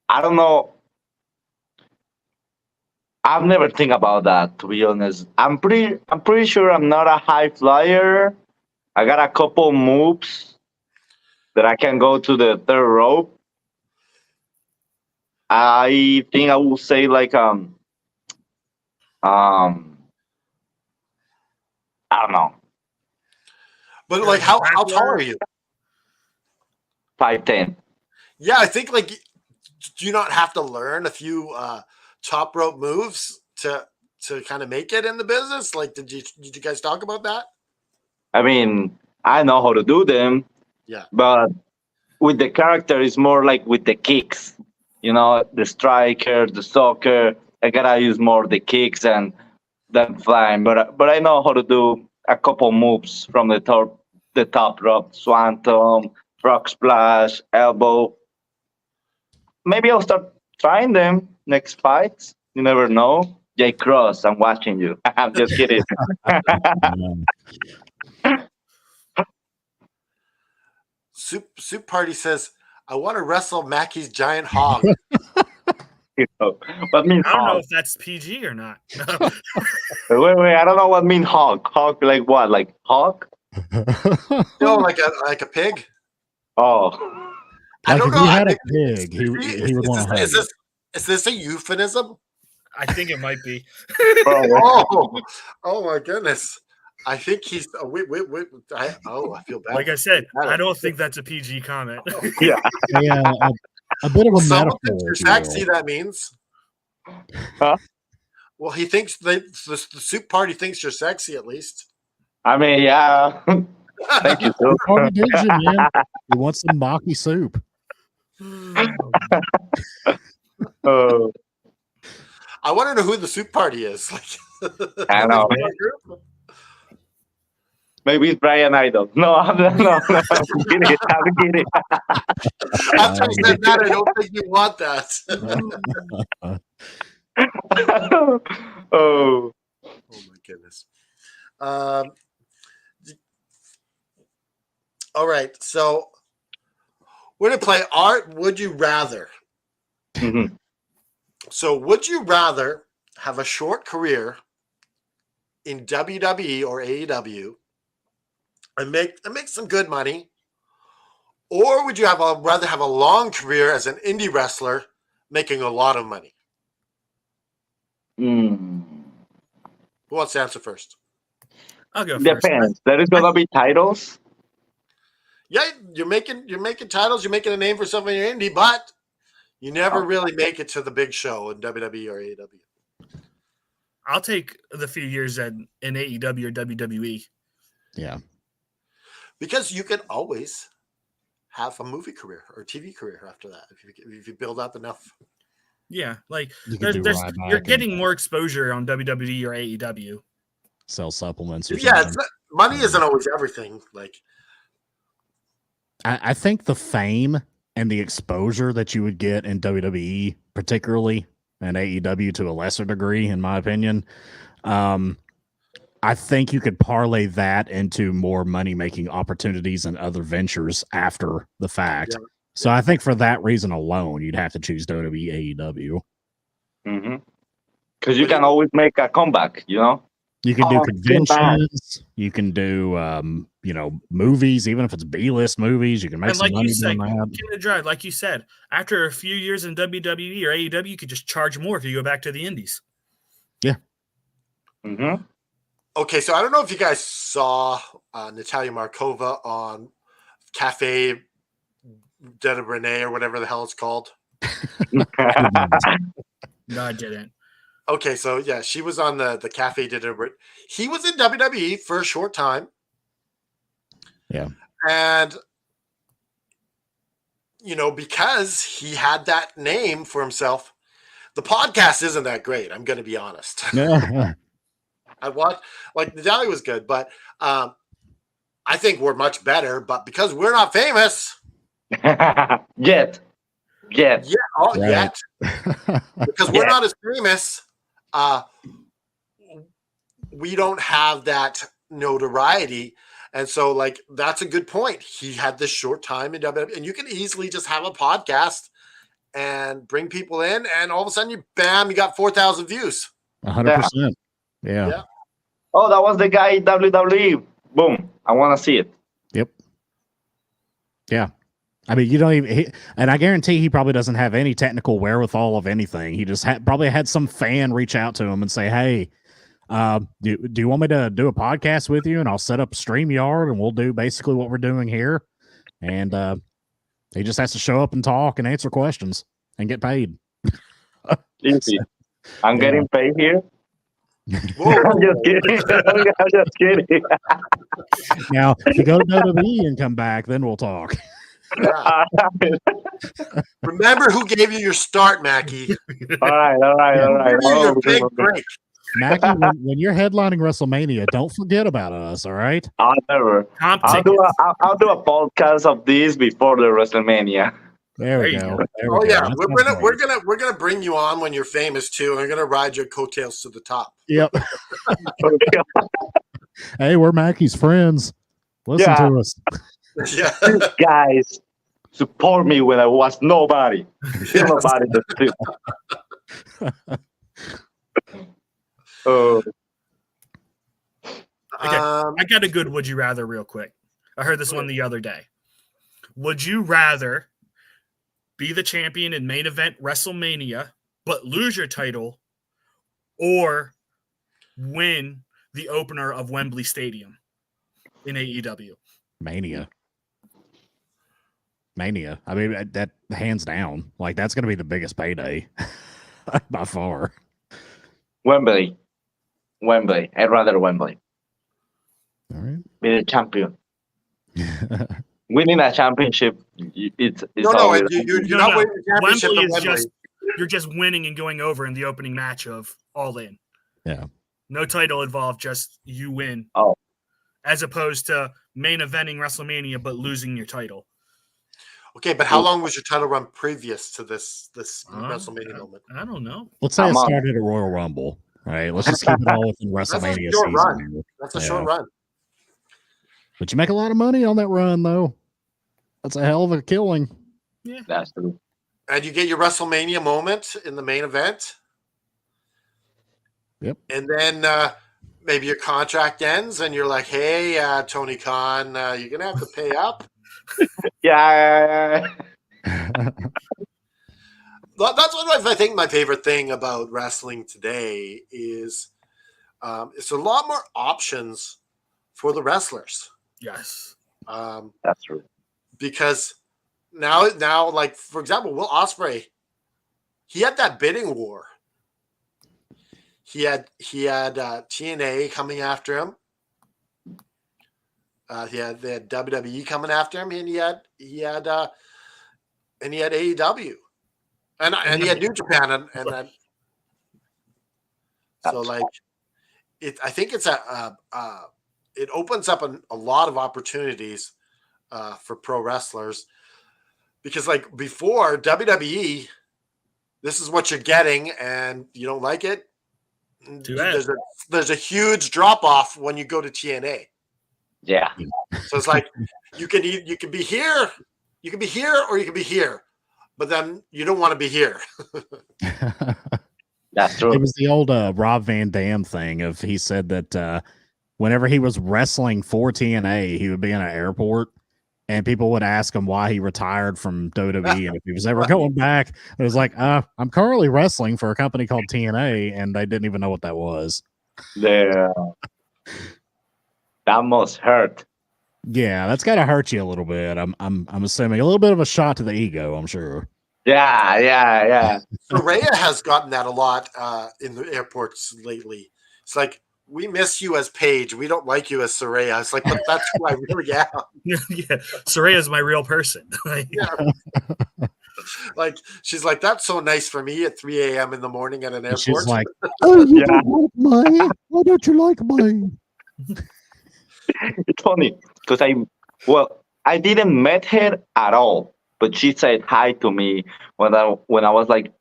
E: I don't know. I've never think about that, to be honest. I'm pretty sure I'm not a high flyer. I got a couple moves that I can go to the third rope. I think I will say like I don't know,
A: But like, how tall are you?
E: 5'10".
A: Yeah, I think like, do you not have to learn a few top rope moves to kind of make it in the business? Like, did you guys talk about that?
E: I mean, I know how to do them.
A: Yeah.
E: But with the character, it's more like with the kicks. You know, the striker, the soccer. I gotta use more the kicks and than flying, but I know how to do a couple moves from the top rope, swanton, frog splash, elbow. Maybe I'll start trying them next fights. You never know. Jay Cross, I'm watching you. I'm just kidding.
A: Soup Party says, I want to wrestle Mackey's giant hog.
E: What means
D: I don't know
E: hog?
D: if that's PG or not.
E: Wait. I don't know what means hog. Hog like what? Like hog?
A: No, like a pig.
E: Oh.
A: I
C: Like
A: don't
C: if
A: know.
C: you had
A: I
C: a pig, he would want to hug it.
A: Is this a euphemism?
D: I think it might be.
A: Oh my goodness! I think he's. I feel bad.
D: Like I said, I don't think that's a PG comment.
E: Yeah.
C: A bit of a
A: Someone
C: metaphor.
A: thinks you're
C: if you will.
A: sexy. That means.
E: Huh?
A: Well, he thinks the Soup Party thinks you're sexy at least.
E: I mean, yeah. Thank you,
C: He
E: sir.
C: already did you, man. He wants some maki soup.
E: Oh,
A: I want to know who the Soup Party is.
E: I know. Maybe it's Brian Idol. No, I'm kidding. I'm kidding.
A: After you said that, I don't think you want that.
E: Oh.
A: Oh my goodness. All right, so we're gonna play Art Would You Rather.
E: Mhm.
A: So, would you rather have a short career in WWE or AEW and make some good money, or would you rather have a long career as an indie wrestler making a lot of money?
E: Mm.
A: Who wants to answer first?
D: I'll go first.
E: Depends. There is gonna be titles.
A: Yeah, you're making titles, you're making a name for yourself in your indie, but you never really make it to the big show in WWE or AEW.
D: I'll take the few years in AEW or WWE.
C: Yeah.
A: Because you can always have a movie career or TV career after that if you build up enough.
D: Yeah, like
C: You could do Ryback
D: you're
C: and
D: getting more exposure on WWE or AEW.
C: sell supplements or
A: Yeah,
C: something.
A: money isn't always everything. Like,
C: I think the fame and the exposure that you would get in WWE, particularly, and AEW to a lesser degree, in my opinion, I think you could parlay that into more money-making opportunities and other ventures after the fact.
A: Yeah.
C: So I think for that reason alone, you'd have to choose WWE, AEW.
E: Because you can always make a comeback, you know?
C: You can do
E: Oh,
C: conventions. You can do, movies, even if it's B-list movies. You can make
D: And
C: some
D: like
C: money
D: you said,
C: doing that.
D: King of the Drive, like you said, after a few years in WWE or AEW, you could just charge more if you go back to the indies.
C: Yeah.
E: Mm-hmm.
A: okay, so I don't know if you guys saw Natalia Markova on Cafe de Rene or whatever the hell it's called.
D: No, I didn't.
A: Okay, so yeah, she was on the Cafe de Rene. He was in WWE for a short time.
C: Yeah.
A: And, because he had that name for himself, the podcast isn't that great. I'm going to be honest.
C: Yeah.
A: I watched, Natalia was good, but I think we're much better. But because we're not famous,
E: Yet.
A: yet,
C: Right.
A: because we're not as famous, we don't have that notoriety. And so, that's a good point. He had this short time in WWE, and you can easily just have a podcast and bring people in, and all of a sudden, you got 4,000 views.
C: 100%. Yeah.
E: Oh, that was the guy in WWE. Boom. I want to see it.
C: Yep. Yeah. I mean, you don't even, and I guarantee he probably doesn't have any technical wherewithal of anything. He just probably had some fan reach out to him and say, "Hey, do you want me to do a podcast with you? And I'll set up StreamYard and we'll do basically what we're doing here." And he just has to show up and talk and answer questions and get paid.
E: Easy. I'm getting paid here.
A: Whoa.
E: I'm just kidding. I'm just kidding.
C: Now, if you go to WWE and come back, then we'll talk.
A: Yeah. Remember who gave you your start, Mackie.
E: All right.
A: Give you your big break.
C: Mackie, when you're headlining WrestleMania, don't forget about us, all right?
E: I'll never.
D: Comp
E: I'll
D: tickets.
E: do a podcast of this before the WrestleMania.
C: There we
D: There you
C: go.
D: go.
C: There we
A: Oh
C: go.
A: yeah,
C: That's
A: we're gonna bring you on when you're famous too. We're gonna ride your coattails to the top.
C: Yep. Hey, we're Mackie's friends. Listen
E: Yeah.
C: to us.
A: Yeah.
E: Guys, support me when I was nobody. Still nobody. Oh,
D: Okay. I got a good would you rather real quick. I heard this one the other day. Would you rather be the champion in main event WrestleMania, but lose your title, or win the opener of Wembley Stadium in AEW?
C: Mania. I mean, that hands down. Like, that's going to be the biggest payday by far.
E: Wembley. I'd rather Wembley.
C: All right.
E: Be the champion. Winning a championship, it's
A: No,
E: always
A: you're
D: No,
A: not
D: no.
A: winning the championship
D: Wembley
A: at
D: is
A: Wembley.
D: just you're just winning and going over in the opening match of All In.
C: Yeah.
D: No title involved, just you win.
E: Oh.
D: As opposed to main eventing WrestleMania but losing your title.
A: Okay, but how long was your title run previous to this WrestleMania moment?
D: I don't know.
C: Let's say
E: I'm
C: it
E: on.
C: started at Royal Rumble. All right. Let's just keep it all within
A: That's a
C: WrestleMania
A: short
C: season.
A: run.
C: here.
A: That's a
C: Yeah.
A: short run.
C: But you make a lot of money on that run, though. That's a hell of a killing.
D: Yeah.
E: That's true.
A: And you get your WrestleMania moment in the main event.
C: Yep.
A: And then maybe your contract ends and you're like, hey, Tony Khan, you're going to have to pay up.
E: Yeah.
A: That's what I think my favorite thing about wrestling today is it's a lot more options for the wrestlers.
D: Yes.
E: That's true.
A: Because now, like, for example, Will Ospreay, he had that bidding war. He had TNA coming after him. They had WWE coming after him, and he had AEW, and he had New Japan, and then so like it. I think it's it opens up a lot of opportunities for pro wrestlers, because like before WWE, this is what you're getting, and you don't like it.
D: Too bad.
A: There's a huge drop off when you go to TNA.
E: Yeah.
A: So it's like you can be here, or you can be here, but then you don't want to be here.
E: That's true.
C: It was the old Rob Van Dam thing of he said that whenever he was wrestling for TNA, he would be in an airport and people would ask him why he retired from WWE and if he was ever going back. It was like, I'm currently wrestling for a company called TNA, and they didn't even know what that was.
E: Yeah. That must hurt.
C: Yeah, that's got to hurt you a little bit. I'm assuming a little bit of a shot to the ego, I'm sure.
E: Yeah.
A: Saraya has gotten that a lot in the airports lately. It's like, we miss you as Paige. We don't like you as Saraya. It's like, but that's who I really am.
D: Yeah. Soraya's my real person.
A: Yeah. Like, she's like, that's so nice for me at 3 a.m. in the morning at an airport.
C: She's like, oh, you
E: Yeah.
C: don't like me? Why don't you like me?
E: It's funny because I didn't met her at all, but she said hi to me when I was like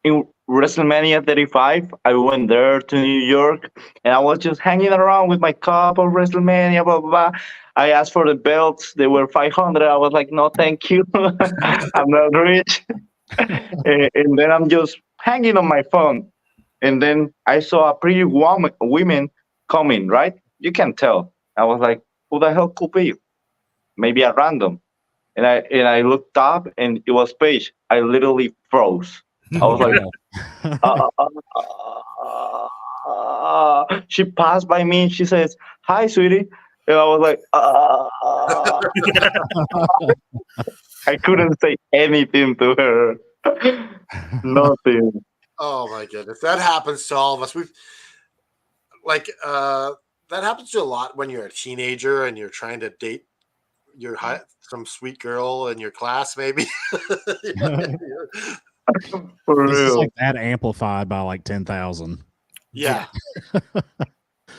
E: in WrestleMania 35. I went there to New York and I was just hanging around with my cup of WrestleMania, blah blah blah. I asked for the belts. They were $500. I was like, no, thank you. I'm not rich. And then I'm just hanging on my phone. And then I saw a pretty women coming, right? You can tell. I was like, who the hell could be? Maybe a random. And I looked up and it was Paige. I literally froze. I was like, she passed by me and she says, hi, sweetie. And I was like, I couldn't say anything to her. Nothing.
A: Oh my goodness, that happens to all of us. We've like that happens to a lot when you're a teenager and you're trying to date some sweet girl in your class, maybe.
E: For
C: This is
E: real.
C: like that amplified by like 10,000.
A: Yeah.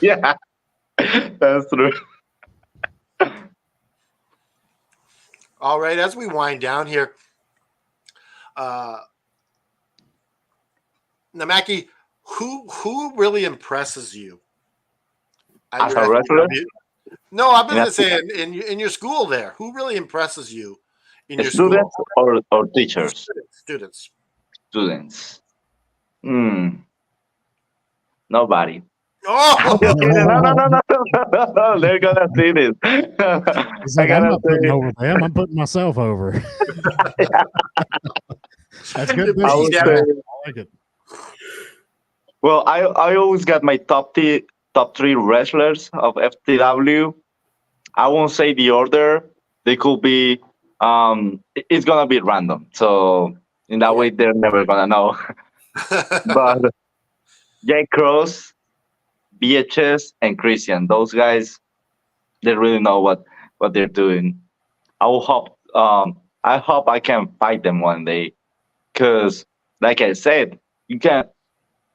E: Yeah, that's true.
A: All right. As we wind down here, Namaki, who really impresses you at
E: As
A: your
E: a wrestler,
A: FTW? No, I'm
E: in
A: going
E: a
A: to say in your school there. Who really impresses you in your school?
E: students or teachers,
A: Students.
E: students. Hmm, nobody. I'm
A: Oh,
E: just kidding. No, no, no, no, no, no. They're gonna see this.
C: He's
E: I
C: like, I'm
E: gotta
C: not putting
E: say,
C: over them. I'm putting myself over. That's good
A: You're
E: I
C: business.
A: beating
E: would
A: down.
E: say,
C: I like it.
E: well, I always got my top three wrestlers of FTW. I won't say the order. They could be. It's gonna be random. So in that way, they're never gonna know. But Jake Cross, BHS, and Christian, those guys, they really know what they're doing. I will hope. I hope I can fight them one day. Cause, like I said, you can.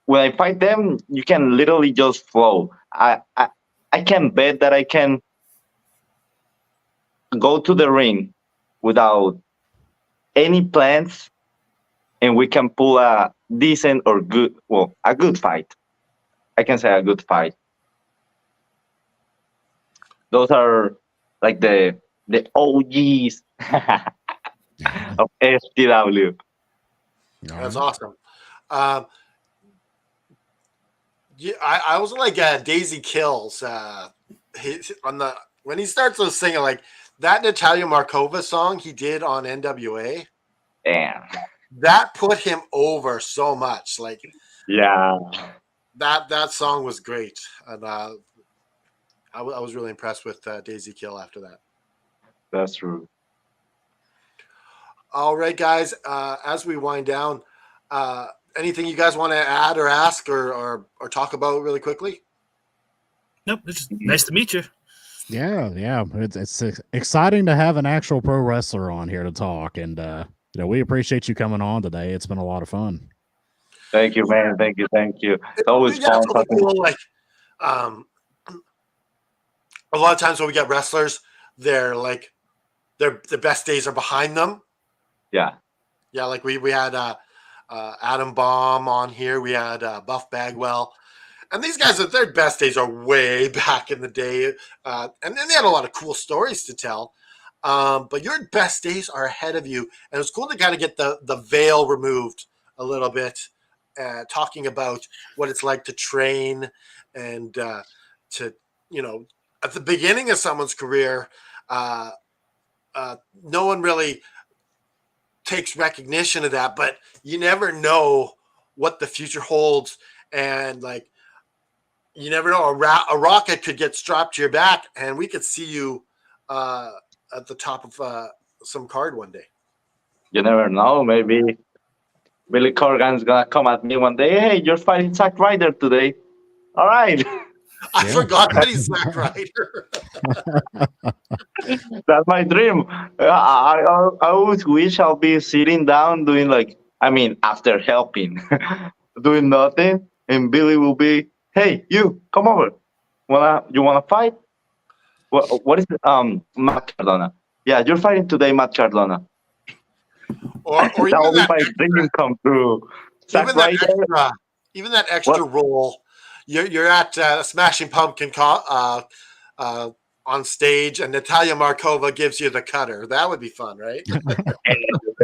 E: When I fight them, you can literally just flow. I can bet that I can go to the ring without any plans, and we can pull a decent or good, well, a good fight. I can say a good fight. Those are like the OGs of FTW.
C: All
A: That's
C: right.
A: awesome. Um, yeah, I was like Daisy Kills on the when he starts to singing like that Natalia Markova song he did on NWA.
E: Damn.
A: That put him over so much. Like
E: Yeah,
A: that song was great, and I was really impressed with Daisy Kill after that.
E: that's true.
A: All right, guys. As we wind down, anything you guys want to add or ask or talk about really quickly?
D: Nope. It's just nice to meet you.
C: Yeah, yeah. It's exciting to have an actual pro wrestler on here to talk, and we appreciate you coming on today. It's been a lot of fun.
E: Thank you, man. Thank you. Thank you. It's always
A: Yeah,
E: fun
A: it's really
E: talking.
A: cool. Like, a lot of times when we get wrestlers, they're like their best days are behind them.
E: Yeah,
A: Yeah, like we had Adam Baum on here. We had Buff Bagwell. And these guys, their best days are way back in the day. And then they had a lot of cool stories to tell. But your best days are ahead of you. And it's cool to kind of get the veil removed a little bit, talking about what it's like to train and to, at the beginning of someone's career, no one really takes recognition of that, but you never know what the future holds. And like, you never know, a rocket could get strapped to your back and we could see you at the top of some card one day.
E: you never know. Maybe Billy Corgan's gonna come at me one day. Hey, you're fighting Zack Ryder today. All right.
A: I
C: Yeah.
A: forgot that he's Zack Ryder.
E: That's my dream. I always wish I'll be sitting down doing like, I mean, after helping, doing nothing, and Billy will be, hey, you, come over. You wanna fight? What is it? Matt Cardona. Yeah, you're fighting today, Matt Cardona.
A: or
E: That
A: even
E: will be
A: that
E: my
A: extra,
E: dream come true. Zack
A: even that
E: Ryder.
A: extra, even that extra role. You're at Smashing Pumpkin on stage, and Natalia Markova gives you the cutter. That would be fun, right?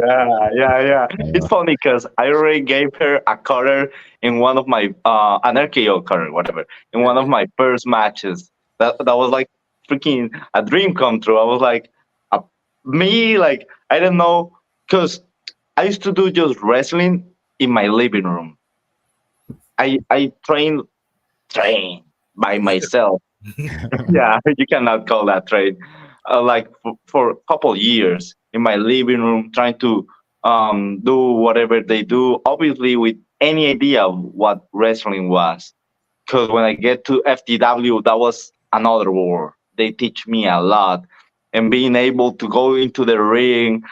E: Yeah. It's funny because I already gave her a cutter in one of my an RKO cutter, whatever, in one of my first matches. That was like freaking a dream come true. I was like, me, like I don't know, because I used to do just wrestling in my living room. I train by myself. Yeah, you cannot call that train. Like for a couple years in my living room, trying to do whatever they do, obviously with any idea of what wrestling was. Because when I get to FTW, that was another world. They teach me a lot, and being able to go into the ring,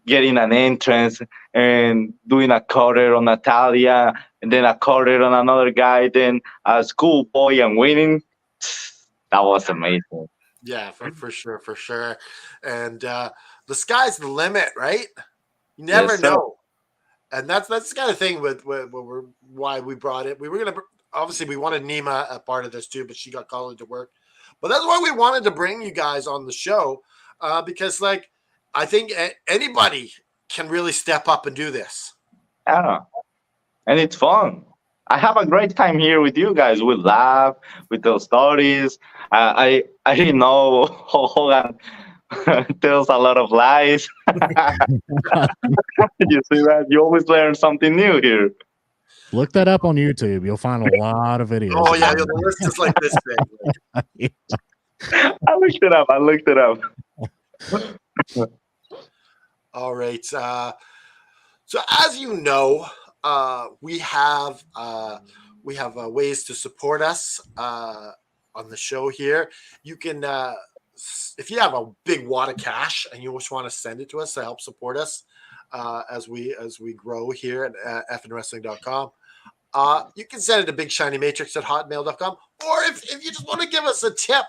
E: getting an entrance and doing a quarter on Natalia, and then a quarter on another guy, then a schoolboy and winning. That was amazing.
A: Yeah, for sure, for sure. And the sky's the limit, right? You never
E: Yes, sir.
A: know. And that's the kind of thing with why we brought it. We were gonna obviously we wanted Nima a part of this too, but she got called into work. But that's why we wanted to bring you guys on the show because like I think anybody can really step up and do this.
E: Yeah, and it's fun. I have a great time here with you guys. We laugh, we tell stories. I didn't know Hogan tells a lot of lies. You see that? You always learn something new here.
C: Look that up on YouTube. You'll find a lot of videos.
A: Oh yeah, the list is like this big.
E: I looked it up.
A: All right. So as you know, we have ways to support us on the show here. You can, if you have a big wad of cash and you just want to send it to us to help support us as we grow here at fnwrestling.com. You can send it to bigshinymatrix@hotmail.com, or if you just want to give us a tip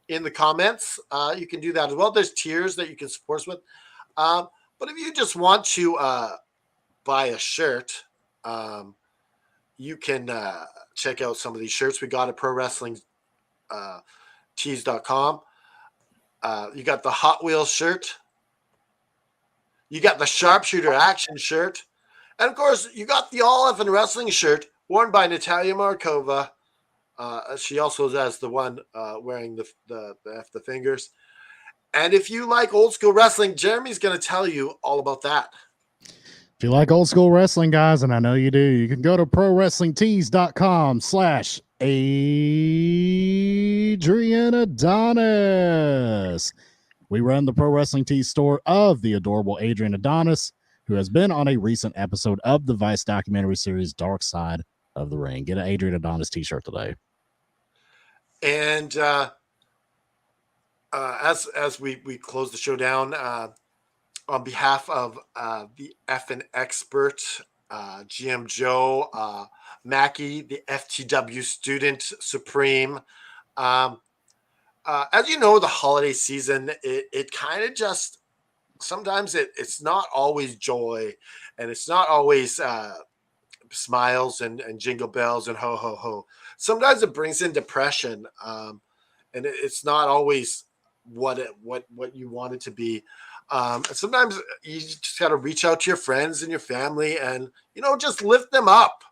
A: in the comments, you can do that as well. There's tiers that you can support us with. But if you just want to buy a shirt, you can check out some of these shirts we got at prowrestlingtees.com. You got the Hot Wheels shirt. You got the Sharpshooter Action shirt. And, of course, you got the All Effin' Wrestling shirt worn by Natalia Markova. She also has the one wearing the fingers. And if you like old school wrestling, Jeremy's going to tell you all about that.
C: If you like old school wrestling, guys, and I know you do, you can go to prowrestlingtees.com/Adrian Adonis. We run the Pro Wrestling Tees store of the adorable Adrian Adonis, who has been on a recent episode of the Vice documentary series Dark Side of the Ring. Get an Adrian Adonis t-shirt today.
A: And as we close the show down, on behalf of the Effin' Expert, GM Joe, Mackie, the FTW Student Supreme, as you know, the holiday season, it kind of just, sometimes it's not always joy, and it's not always smiles and jingle bells and ho, ho, ho. Sometimes it brings in depression, and it's not always what you want it to be. And sometimes you just got to reach out to your friends and your family and, just lift them up.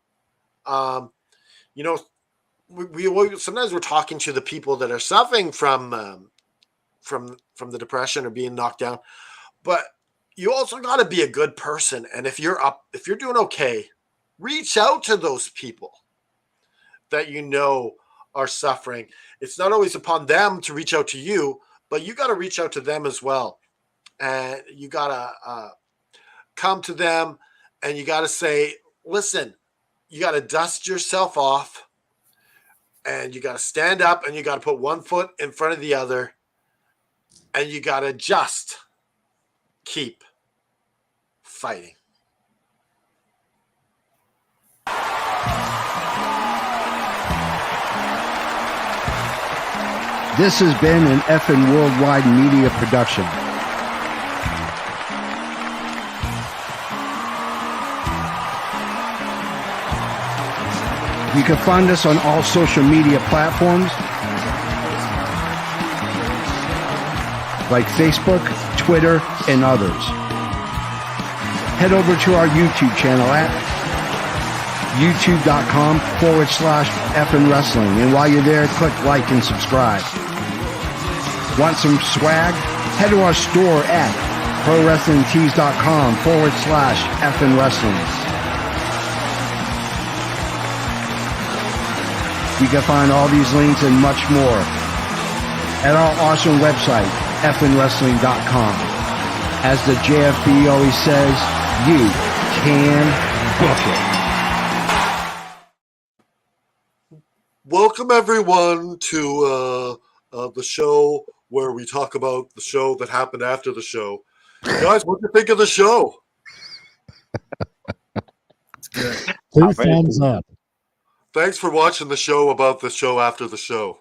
A: We sometimes we're talking to the people that are suffering from the depression or being knocked down, but you also got to be a good person. And if you're doing okay, reach out to those people that are suffering. It's not always upon them to reach out to you, but you got to reach out to them as well. And you got to come to them and you got to say, listen, you got to dust yourself off and you got to stand up and you got to put one foot in front of the other and you got to just keep fighting.
I: This has been an Effin' Worldwide Media production. You can find us on all social media platforms like Facebook, Twitter, and others. Head over to our YouTube channel at youtube.com/Effin' Wrestling. And while you're there, click like and subscribe. Want some swag? Head to our store at prowrestlingtees.com/Effin' Wrestling. You can find all these links and much more at our awesome website, fnwrestling.com. As the JFB always says, you can book it.
A: Welcome, everyone, to the show where we talk about the show that happened after the show. Guys, what do you think of the show?
D: It's good.
C: 2 thumbs up.
A: Thanks for watching the show about the show after the show.